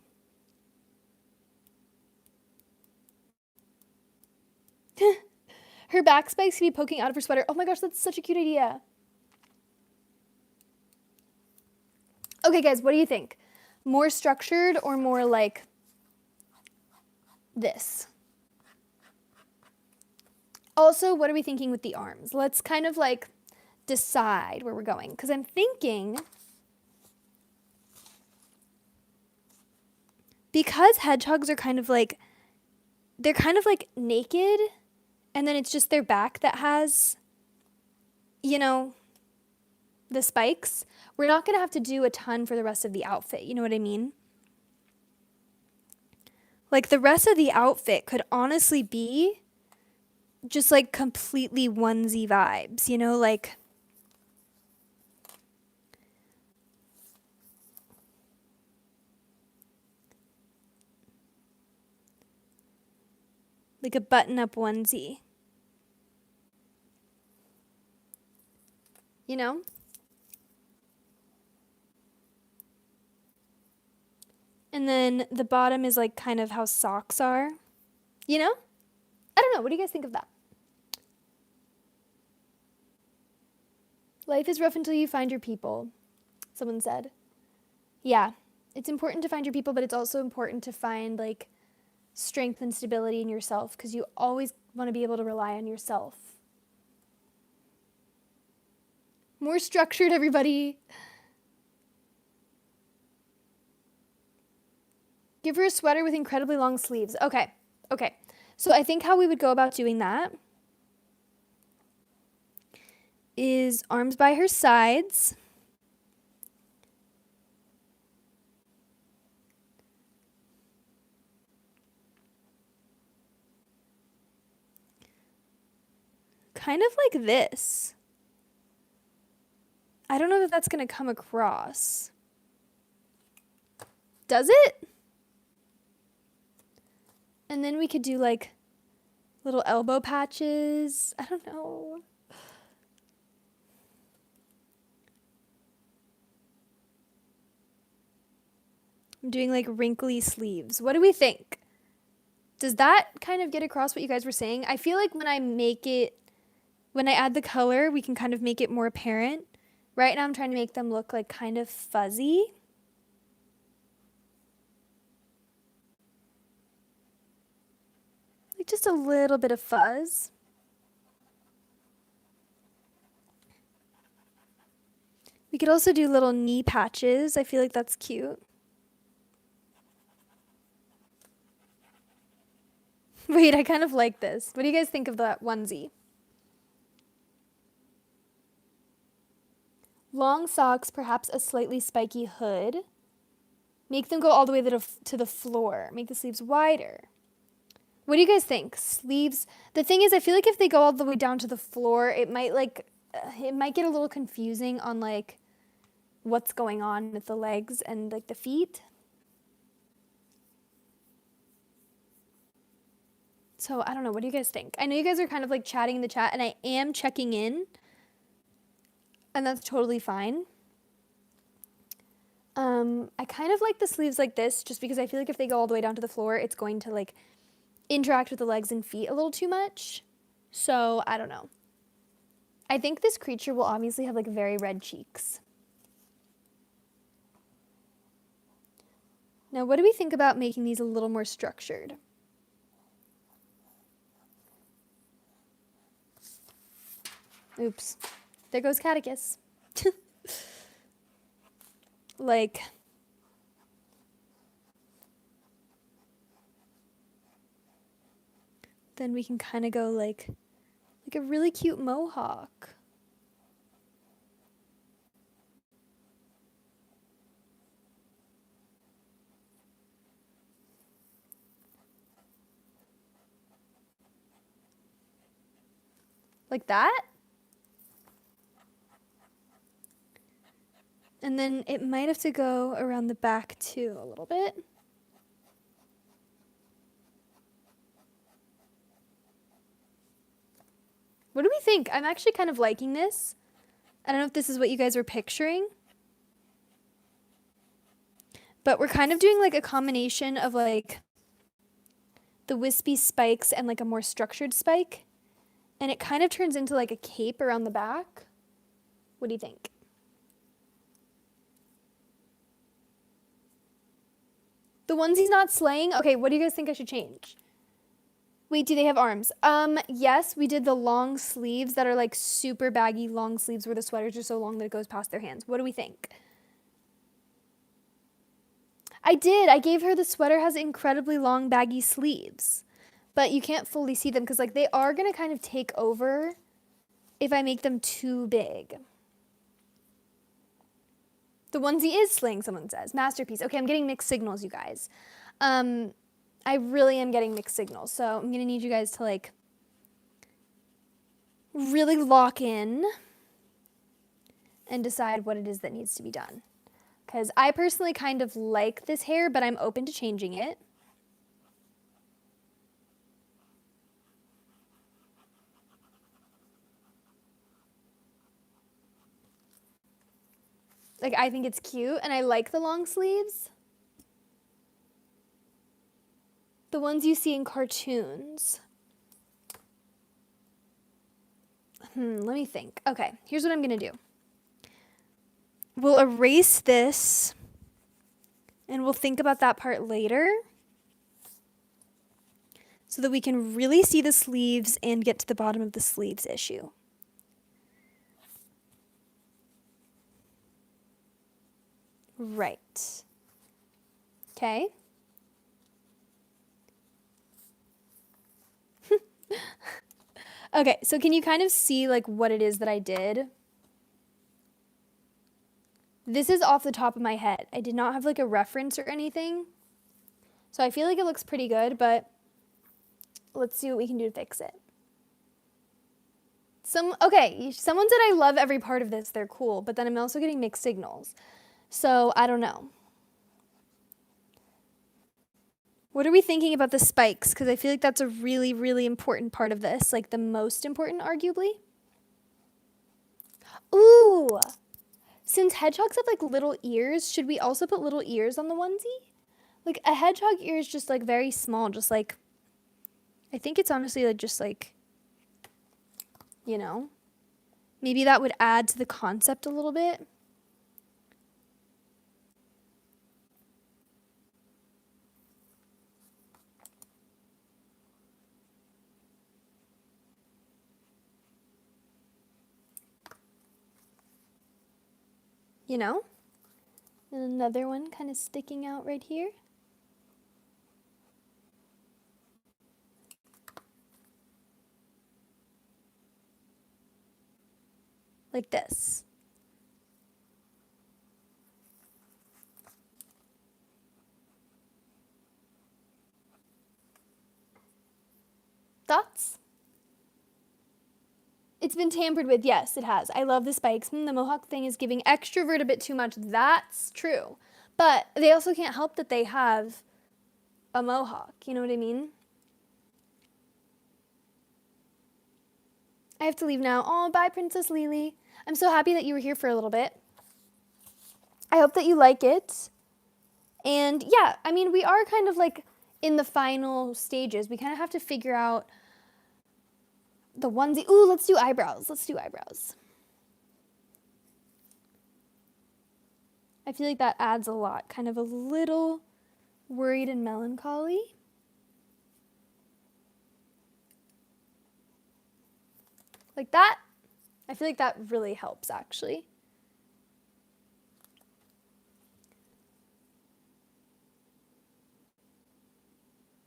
Her back spikes could be poking out of her sweater. Oh my gosh, that's such a cute idea. Okay, guys, what do you think? More structured or more like this? Also, what are we thinking with the arms? Let's kind of like decide where we're going. Because I'm thinking, because hedgehogs are kind of like, they're kind of like naked, and then it's just their back that has, you know, the spikes. We're not going to have to do a ton for the rest of the outfit. You know what I mean? Like the rest of the outfit could honestly be just like completely onesie vibes, you know, like a button-up onesie. You know? And then the bottom is like kind of how socks are. You know? I don't know. What do you guys think of that? Life is rough until you find your people, someone said. Yeah, it's important to find your people, but it's also important to find like strength and stability in yourself, because you always want to be able to rely on yourself. More structured, everybody. Give her a sweater with incredibly long sleeves. Okay. So I think how we would go about doing that is arms by her sides. Kind of like this. I don't know if that's going to come across. Does it? And then we could do like little elbow patches. I don't know. I'm doing like wrinkly sleeves. What do we think? Does that kind of get across what you guys were saying? I feel like when I add the color, we can kind of make it more apparent Right now I'm trying to make them look like kind of fuzzy. Like just a little bit of fuzz. We could also do little knee patches. I feel like that's cute. Wait, I kind of like this. What do you guys think of that onesie? Long socks, perhaps a slightly spiky hood. Make them go all the way to the floor. Make the sleeves wider. What do you guys think? Sleeves. The thing is, I feel like if they go all the way down to the floor, it might get a little confusing on like what's going on with the legs and like the feet. So I don't know. What do you guys think? I know you guys are kind of like chatting in the chat, and I am checking in, and that's totally fine. I kind of like the sleeves like this just because I feel like if they go all the way down to the floor, it's going to like interact with the legs and feet a little too much. So I don't know. I think this creature will obviously have like very red cheeks. Now, what do we think about making these a little more structured? Oops. There goes Catechus. Like, then we can kind of go like a really cute mohawk. Like that. And then it might have to go around the back too a little bit. What do we think? I'm actually kind of liking this. I don't know if this is what you guys were picturing. But we're kind of doing like a combination of like the wispy spikes and like a more structured spike. And it kind of turns into like a cape around the back. What do you think? The onesie's not slaying? Okay, what do you guys think I should change? Wait, do they have arms? Yes, we did the long sleeves that are like super baggy long sleeves where the sweaters are so long that it goes past their hands. What do we think? I did. I gave her the sweater has incredibly long baggy sleeves. But you can't fully see them because like they are going to kind of take over if I make them too big. The onesie is slaying, someone says. Masterpiece. Okay, I'm getting mixed signals, you guys. I really am getting mixed signals. So I'm going to need you guys to like really lock in and decide what it is that needs to be done. Because I personally kind of like this hair, but I'm open to changing it. Like, I think it's cute, and I like the long sleeves. The ones you see in cartoons. Let me think. Okay, here's what I'm going to do. We'll erase this, and we'll think about that part later so that we can really see the sleeves and get to the bottom of the sleeves issue. Right. Okay. Okay, so can you kind of see like what it is that I did? This is off the top of my head. I did not have like a reference or anything. So I feel like it looks pretty good, but let's see what we can do to fix it. Okay, someone said I love every part of this. They're cool, but then I'm also getting mixed signals. So I don't know. What are we thinking about the spikes? Because I feel like that's a really, really important part of this. Like the most important, arguably. Ooh! Since hedgehogs have like little ears, should we also put little ears on the onesie? Like a hedgehog ear is just like very small, just like, I think it's honestly like just like, you know, Maybe that would add to the concept a little bit. You know? And another one kind of sticking out right here. Like this. Thoughts? It's been tampered with. Yes, it has. I love the spikes. The mohawk thing is giving extrovert a bit too much. That's true. But they also can't help that they have a mohawk. You know what I mean? I have to leave now. Oh, bye, Princess Lily. I'm so happy that you were here for a little bit. I hope that you like it. And yeah, I mean, we are kind of like in the final stages. We kind of have to figure out the onesie. Ooh, let's do eyebrows. Let's do eyebrows. I feel like that adds a lot. Kind of a little worried and melancholy. Like that. I feel like that really helps, actually.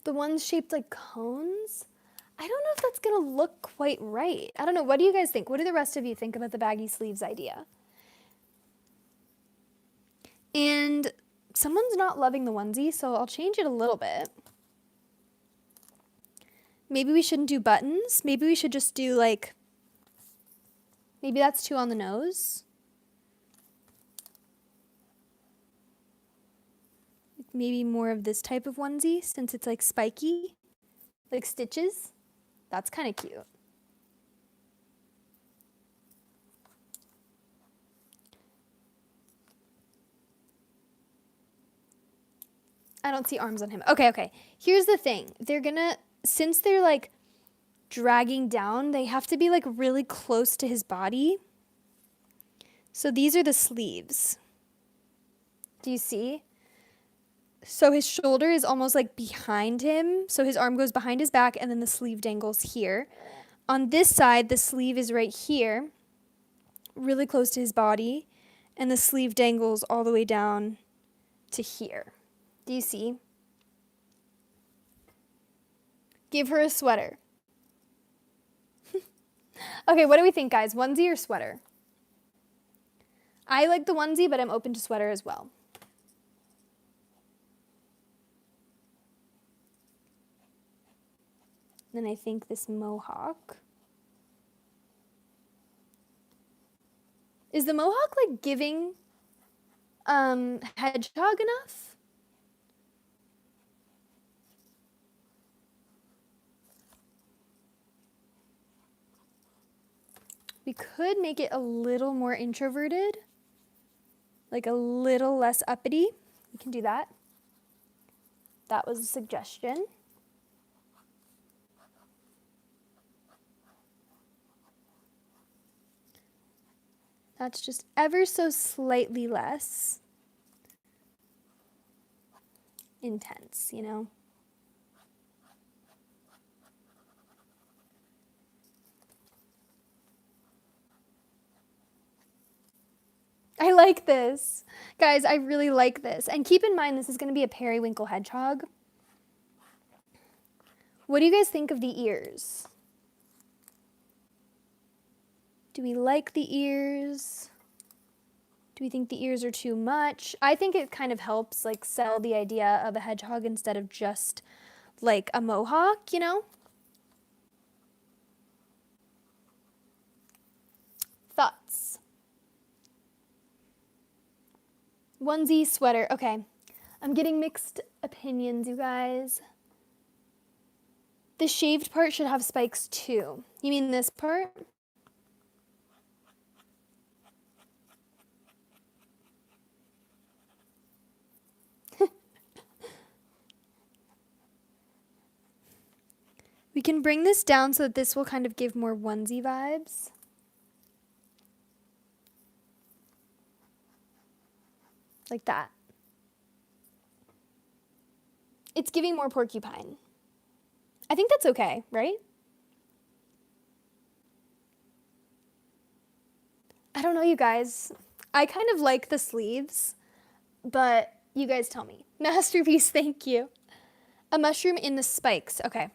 The ones shaped like cones, I don't know if that's gonna look quite right. I don't know, what do you guys think? What do the rest of you think about the baggy sleeves idea? And someone's not loving the onesie, so I'll change it a little bit. Maybe we shouldn't do buttons. Maybe we should just do like, maybe that's too on the nose. Maybe more of this type of onesie since it's like spiky, like stitches. That's kind of cute. I don't see arms on him. Okay. Here's the thing. They're gonna, since they're like dragging down, they have to be like really close to his body. So these are the sleeves. Do you see? So his shoulder is almost like behind him. So his arm goes behind his back and then the sleeve dangles here. On this side, the sleeve is right here, really close to his body, and the sleeve dangles all the way down to here. Do you see? Give her a sweater. Okay, what do we think, guys? Onesie or sweater? I like the onesie, but I'm open to sweater as well. Then I think this mohawk. Is the mohawk like giving hedgehog enough? We could make it a little more introverted, like a little less uppity. We can do that. That was a suggestion. That's just ever so slightly less intense, you know? I like this. Guys, I really like this. And keep in mind, this is going to be a periwinkle hedgehog. What do you guys think of the ears? Do we like the ears? Do we think the ears are too much? I think it kind of helps like sell the idea of a hedgehog instead of just like a mohawk, you know? Thoughts? Onesie, sweater. Okay. I'm getting mixed opinions, you guys. The shaved part should have spikes too. You mean this part? We can bring this down so that this will kind of give more onesie vibes. like that. It's giving more porcupine. I think that's okay, right? I don't know, you guys. I kind of like the sleeves, but you guys tell me. Masterpiece, thank you. A mushroom in the spikes. Okay.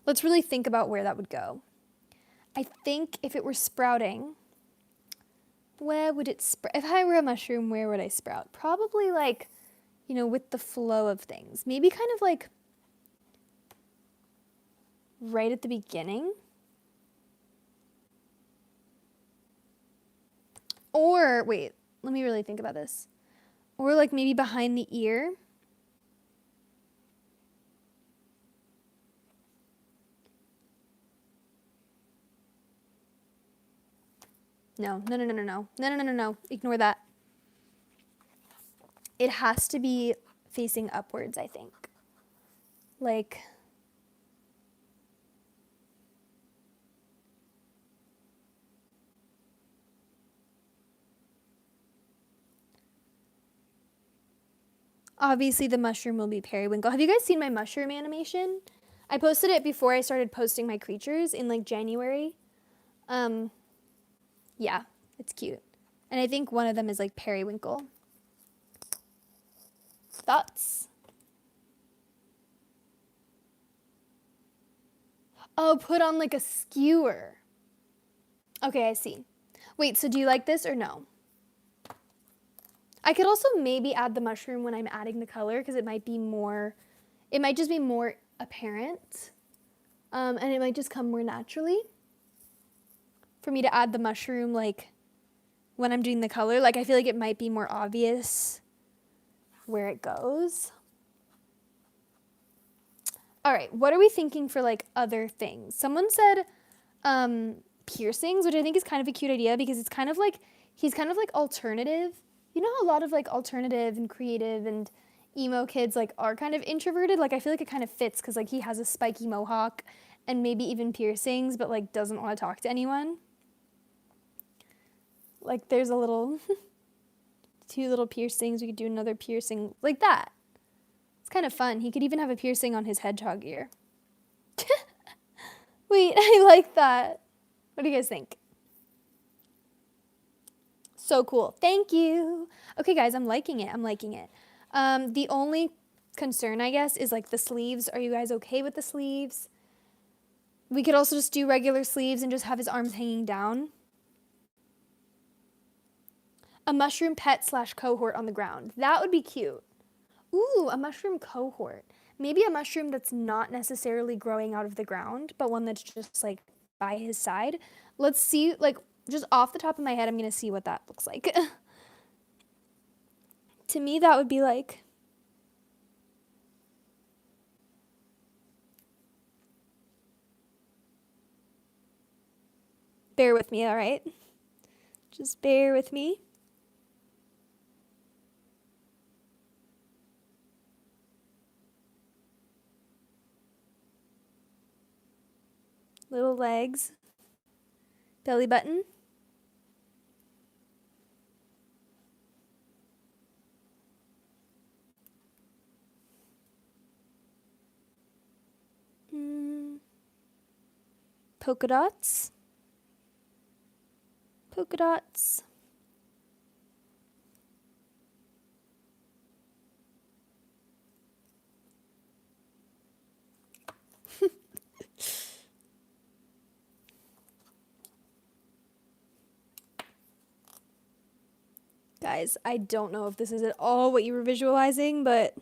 Let's really think about where that would go. I think if it were sprouting, where would it sprout? If I were a mushroom, where would I sprout? Probably like, you know, with the flow of things. Maybe kind of like right at the beginning. Or, wait, let me really think about this. Or like maybe behind the ear. No. Ignore that. It has to be facing upwards, I think. Like, obviously the mushroom will be periwinkle. Have you guys seen my mushroom animation? I posted it before I started posting my creatures in like January. Yeah, it's cute. And I think one of them is like periwinkle. Thoughts? Oh, put on like a skewer. Okay, I see. Wait, so do you like this or no? I could also maybe add the mushroom when I'm adding the color because it might just be more apparent. And it might just come more naturally for me to add the mushroom like when I'm doing the color. Like I feel like it might be more obvious where it goes. All right, what are we thinking for like other things? Someone said piercings, which I think is kind of a cute idea because it's kind of like, he's kind of like alternative. You know how a lot of like alternative and creative and emo kids like are kind of introverted? Like I feel like it kind of fits because like he has a spiky mohawk and maybe even piercings, but like doesn't want to talk to anyone. Like there's a little, 2 little piercings. We could do another piercing like that. It's kind of fun. He could even have a piercing on his hedgehog ear. Wait, I like that. What do you guys think? So cool. Thank you. Okay, guys, I'm liking it. The only concern, I guess, is like the sleeves. Are you guys okay with the sleeves? We could also just do regular sleeves and just have his arms hanging down. A mushroom pet / cohort on the ground. That would be cute. Ooh, a mushroom cohort. Maybe a mushroom that's not necessarily growing out of the ground, but one that's just like by his side. Let's see, like just off the top of my head, I'm going to see what that looks like. To me, that would be like, bear with me, all right? Just bear with me. Little legs. Belly button. Polka dots. Polka dots. Guys, I don't know if this is at all what you were visualizing, but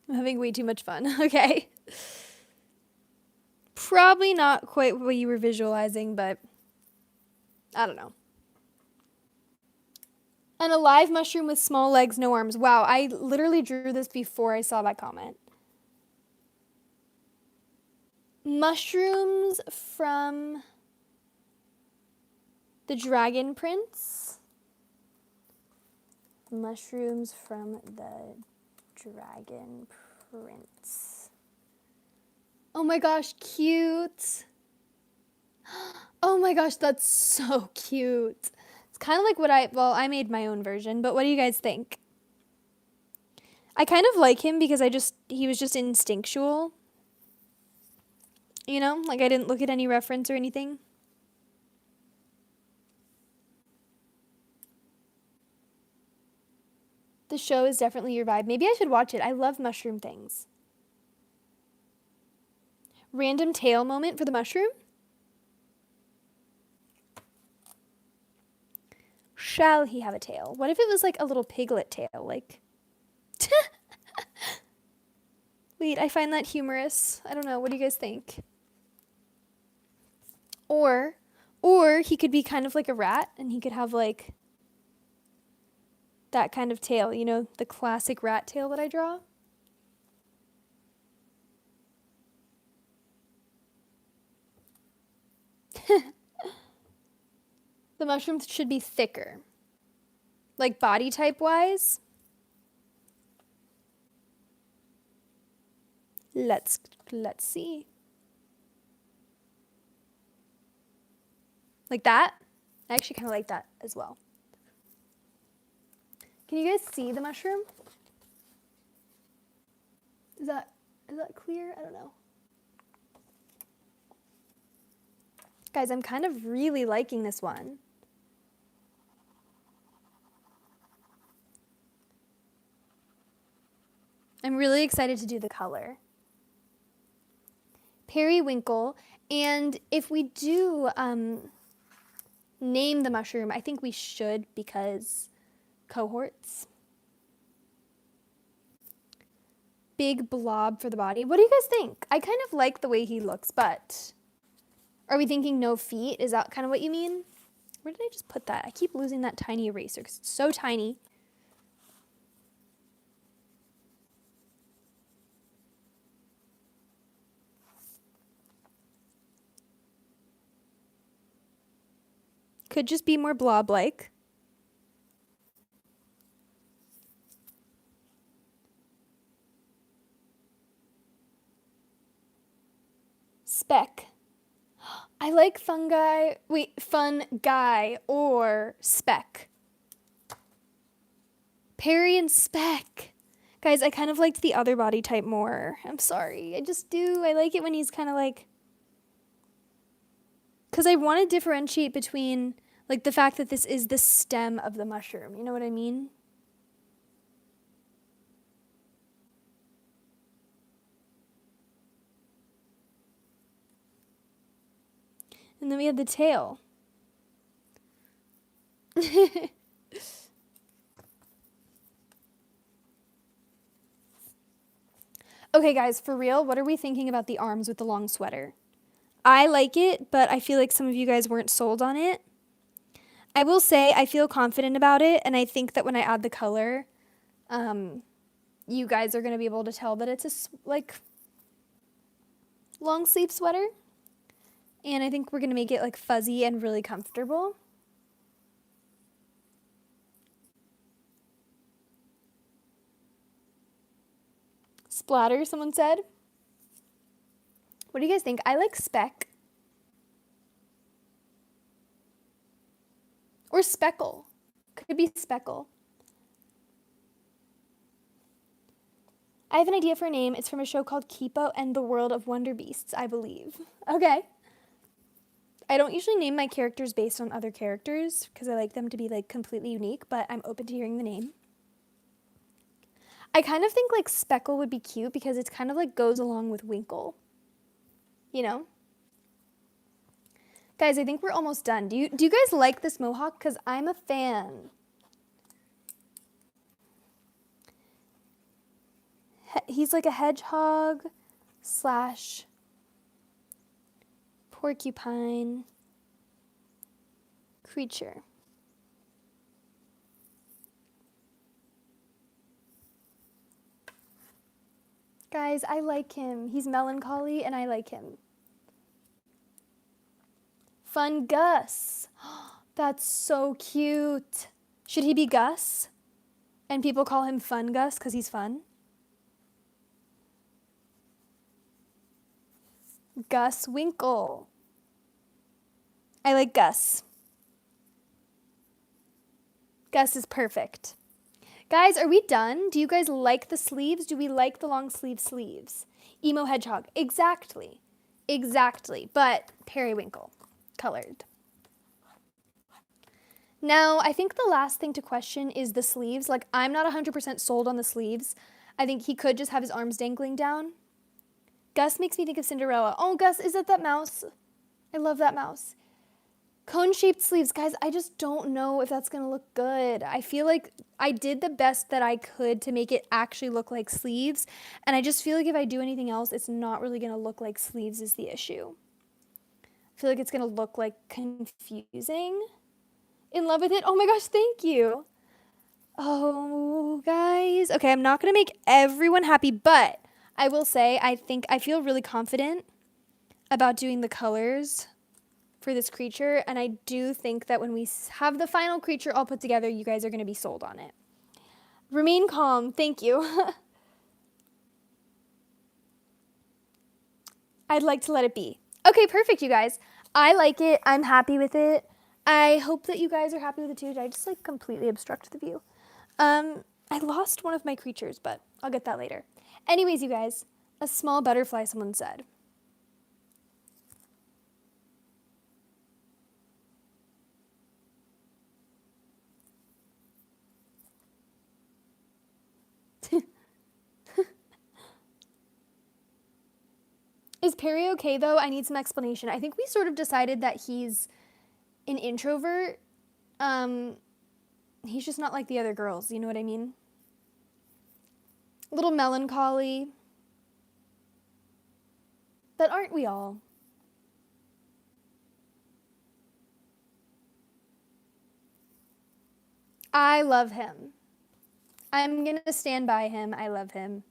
I'm having way too much fun. Okay. Probably not quite what you were visualizing, but I don't know. An alive mushroom with small legs, no arms. Wow, I literally drew this before I saw that comment. Mushrooms from the Dragon Prince. Mushrooms from the Dragon Prince. Oh my gosh, cute. Oh my gosh, that's so cute. It's kind of like what I made my own version, but what do you guys think? I kind of like him because he was just instinctual. You know, like I didn't look at any reference or anything. The show is definitely your vibe. Maybe I should watch it. I love mushroom things. Random tail moment for the mushroom? Shall he have a tail? What if it was like a little piglet tail? Like, wait, I find that humorous. I don't know. What do you guys think? Or he could be kind of like a rat and he could have like that kind of tail, you know, the classic rat tail that I draw. The mushroom should be thicker. Like body type wise. Let's see. Like that? I actually kind of like that as well. Can you guys see the mushroom? Is that clear? I don't know. Guys, I'm kind of really liking this one. I'm really excited to do the color. Periwinkle, and if we do name the mushroom, I think we should because cohorts. Big blob for the body. What do you guys think? I kind of like the way he looks, but are we thinking no feet? Is that kind of what you mean? Where did I just put that? I keep losing that tiny eraser because it's so tiny. Could just be more blob-like. Speck. I like fungi. Wait, fun guy or speck. Perry and Speck. Guys, I kind of liked the other body type more. I'm sorry. I just do. I like it when he's kind of like... Because I want to differentiate between like the fact that this is the stem of the mushroom. You know what I mean? And then we have the tail. Okay, guys, for real, what are we thinking about the arms with the long sweater? I like it, but I feel like some of you guys weren't sold on it. I will say I feel confident about it, and I think that when I add the color, you guys are going to be able to tell that it's a like long sleeve sweater. And I think we're going to make it like fuzzy and really comfortable. Splatter, someone said. What do you guys think? I like speck. Or speckle. Could be speckle. I have an idea for a name. It's from a show called Kipo and the World of Wonder Beasts, I believe. Okay. I don't usually name my characters based on other characters because I like them to be like completely unique, but I'm open to hearing the name. I kind of think like speckle would be cute because it's kind of like goes along with winkle. You know? Guys, I think we're almost done. Do you guys like this mohawk? Because I'm a fan. He's like a hedgehog slash porcupine creature. Guys, I like him. He's melancholy and I like him. Fun Gus. That's so cute. Should he be Gus? And people call him Fun Gus because he's fun? Gus Winkle. I like Gus. Gus is perfect. Guys, are we done? Do you guys like the sleeves? Do we like the long sleeve sleeves? Emo Hedgehog. Exactly. Exactly. But periwinkle colored. Now, I think the last thing to question is the sleeves. Like, I'm not 100% sold on the sleeves. I think he could just have his arms dangling down. Gus makes me think of Cinderella. Oh, Gus, is it that mouse? I love that mouse. Cone-shaped sleeves. Guys, I just don't know if that's going to look good. I feel like I did the best that I could to make it actually look like sleeves. And I just feel like if I do anything else, it's not really going to look like sleeves is the issue. I feel like it's going to look like confusing. In love with it? Oh my gosh, thank you. Oh, guys. Okay, I'm not going to make everyone happy, but I will say I feel really confident about doing the colors for this creature, and I do think that when we have the final creature all put together, you guys are going to be sold on it. Remain calm. Thank you. I'd like to let it be. Okay, perfect, you guys. I like it. I'm happy with it. I hope that you guys are happy with it too. Did I just like completely obstruct the view? I lost one of my creatures, but I'll get that later. Anyways, you guys, a small butterfly, someone said. Is Perry okay though? I need some explanation. I think we sort of decided that he's an introvert. He's just not like the other girls, you know what I mean? A little melancholy. But aren't we all? I love him. I'm gonna stand by him. I love him.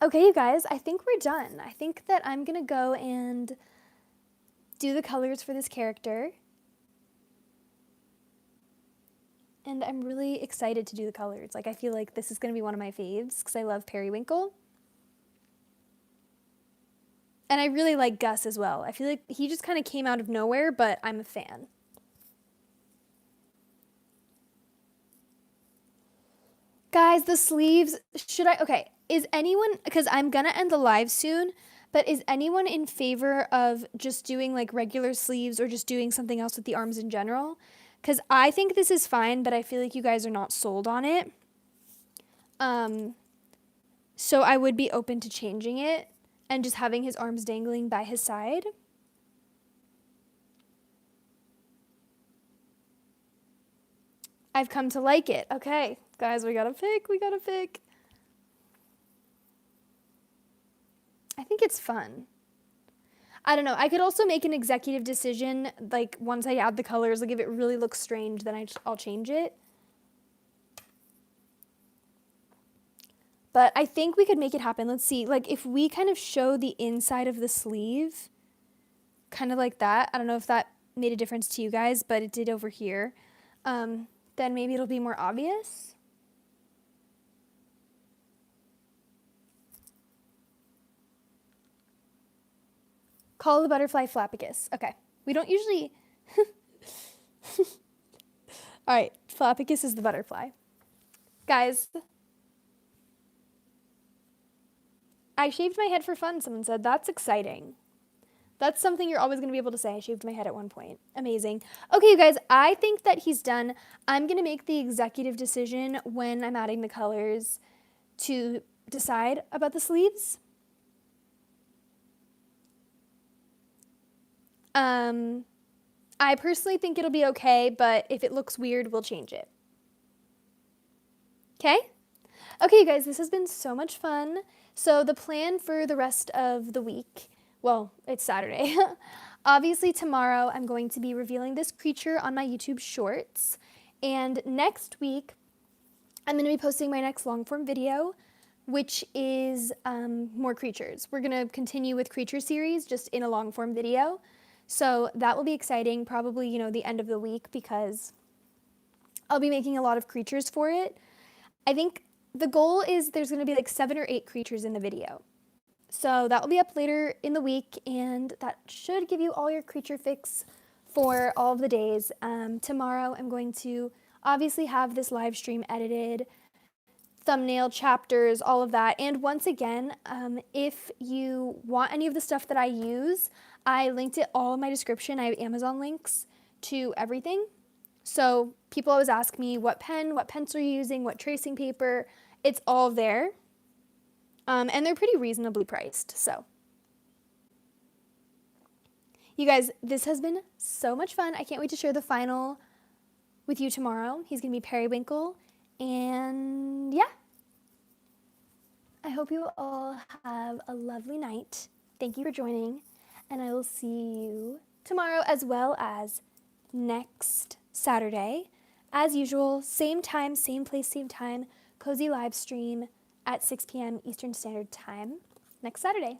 Okay, you guys, I think we're done. I think that I'm gonna go and do the colors for this character. And I'm really excited to do the colors. Like, I feel like this is gonna be one of my faves because I love periwinkle. And I really like Gus as well. I feel like he just kind of came out of nowhere, but I'm a fan. Guys, the sleeves, okay, is anyone, because I'm gonna end the live soon, but is anyone in favor of just doing like regular sleeves or just doing something else with the arms in general? Because I think this is fine, but I feel like you guys are not sold on it. So I would be open to changing it and just having his arms dangling by his side. I've come to like it. Okay, guys, we gotta pick. I think it's fun. I don't know. I could also make an executive decision, like once I add the colors, like if it really looks strange, then I'll change it. But I think we could make it happen. Let's see. Like if we kind of show the inside of the sleeve, kind of like that. I don't know if that made a difference to you guys, but it did over here. Then maybe it'll be more obvious. Call the butterfly Flappicus. Okay. We don't usually... All right. Flappicus is the butterfly. Guys, I shaved my head for fun, someone said. That's exciting. That's something you're always going to be able to say. I shaved my head at one point. Amazing. Okay, you guys, I think that he's done. I'm going to make the executive decision when I'm adding the colors to decide about the sleeves. I personally think it'll be okay, but if it looks weird, we'll change it. Okay? Okay, you guys, this has been so much fun. So the plan for the rest of the week, well, it's Saturday. Obviously, tomorrow I'm going to be revealing this creature on my YouTube Shorts. And next week, I'm going to be posting my next long-form video, which is more creatures. We're going to continue with creature series just in a long-form video. So that will be exciting, probably, you know, the end of the week because I'll be making a lot of creatures for it. I think the goal is there's going to be like 7 or 8 creatures in the video. So that will be up later in the week, and that should give you all your creature fix for all of the days. Tomorrow I'm going to obviously have this live stream edited, thumbnail, chapters, all of that. And once again, if you want any of the stuff that I use, I linked it all in my description. I have Amazon links to everything. So people always ask me what pen, what pencil you're using, what tracing paper. It's all there. And they're pretty reasonably priced. So you guys, this has been so much fun. I can't wait to share the final with you tomorrow. He's going to be Periwinkle. And yeah, I hope you all have a lovely night. Thank you for joining. And I will see you tomorrow as well as next Saturday. As usual, same time, same place, same time, cozy live stream at 6 p.m. Eastern Standard Time next Saturday.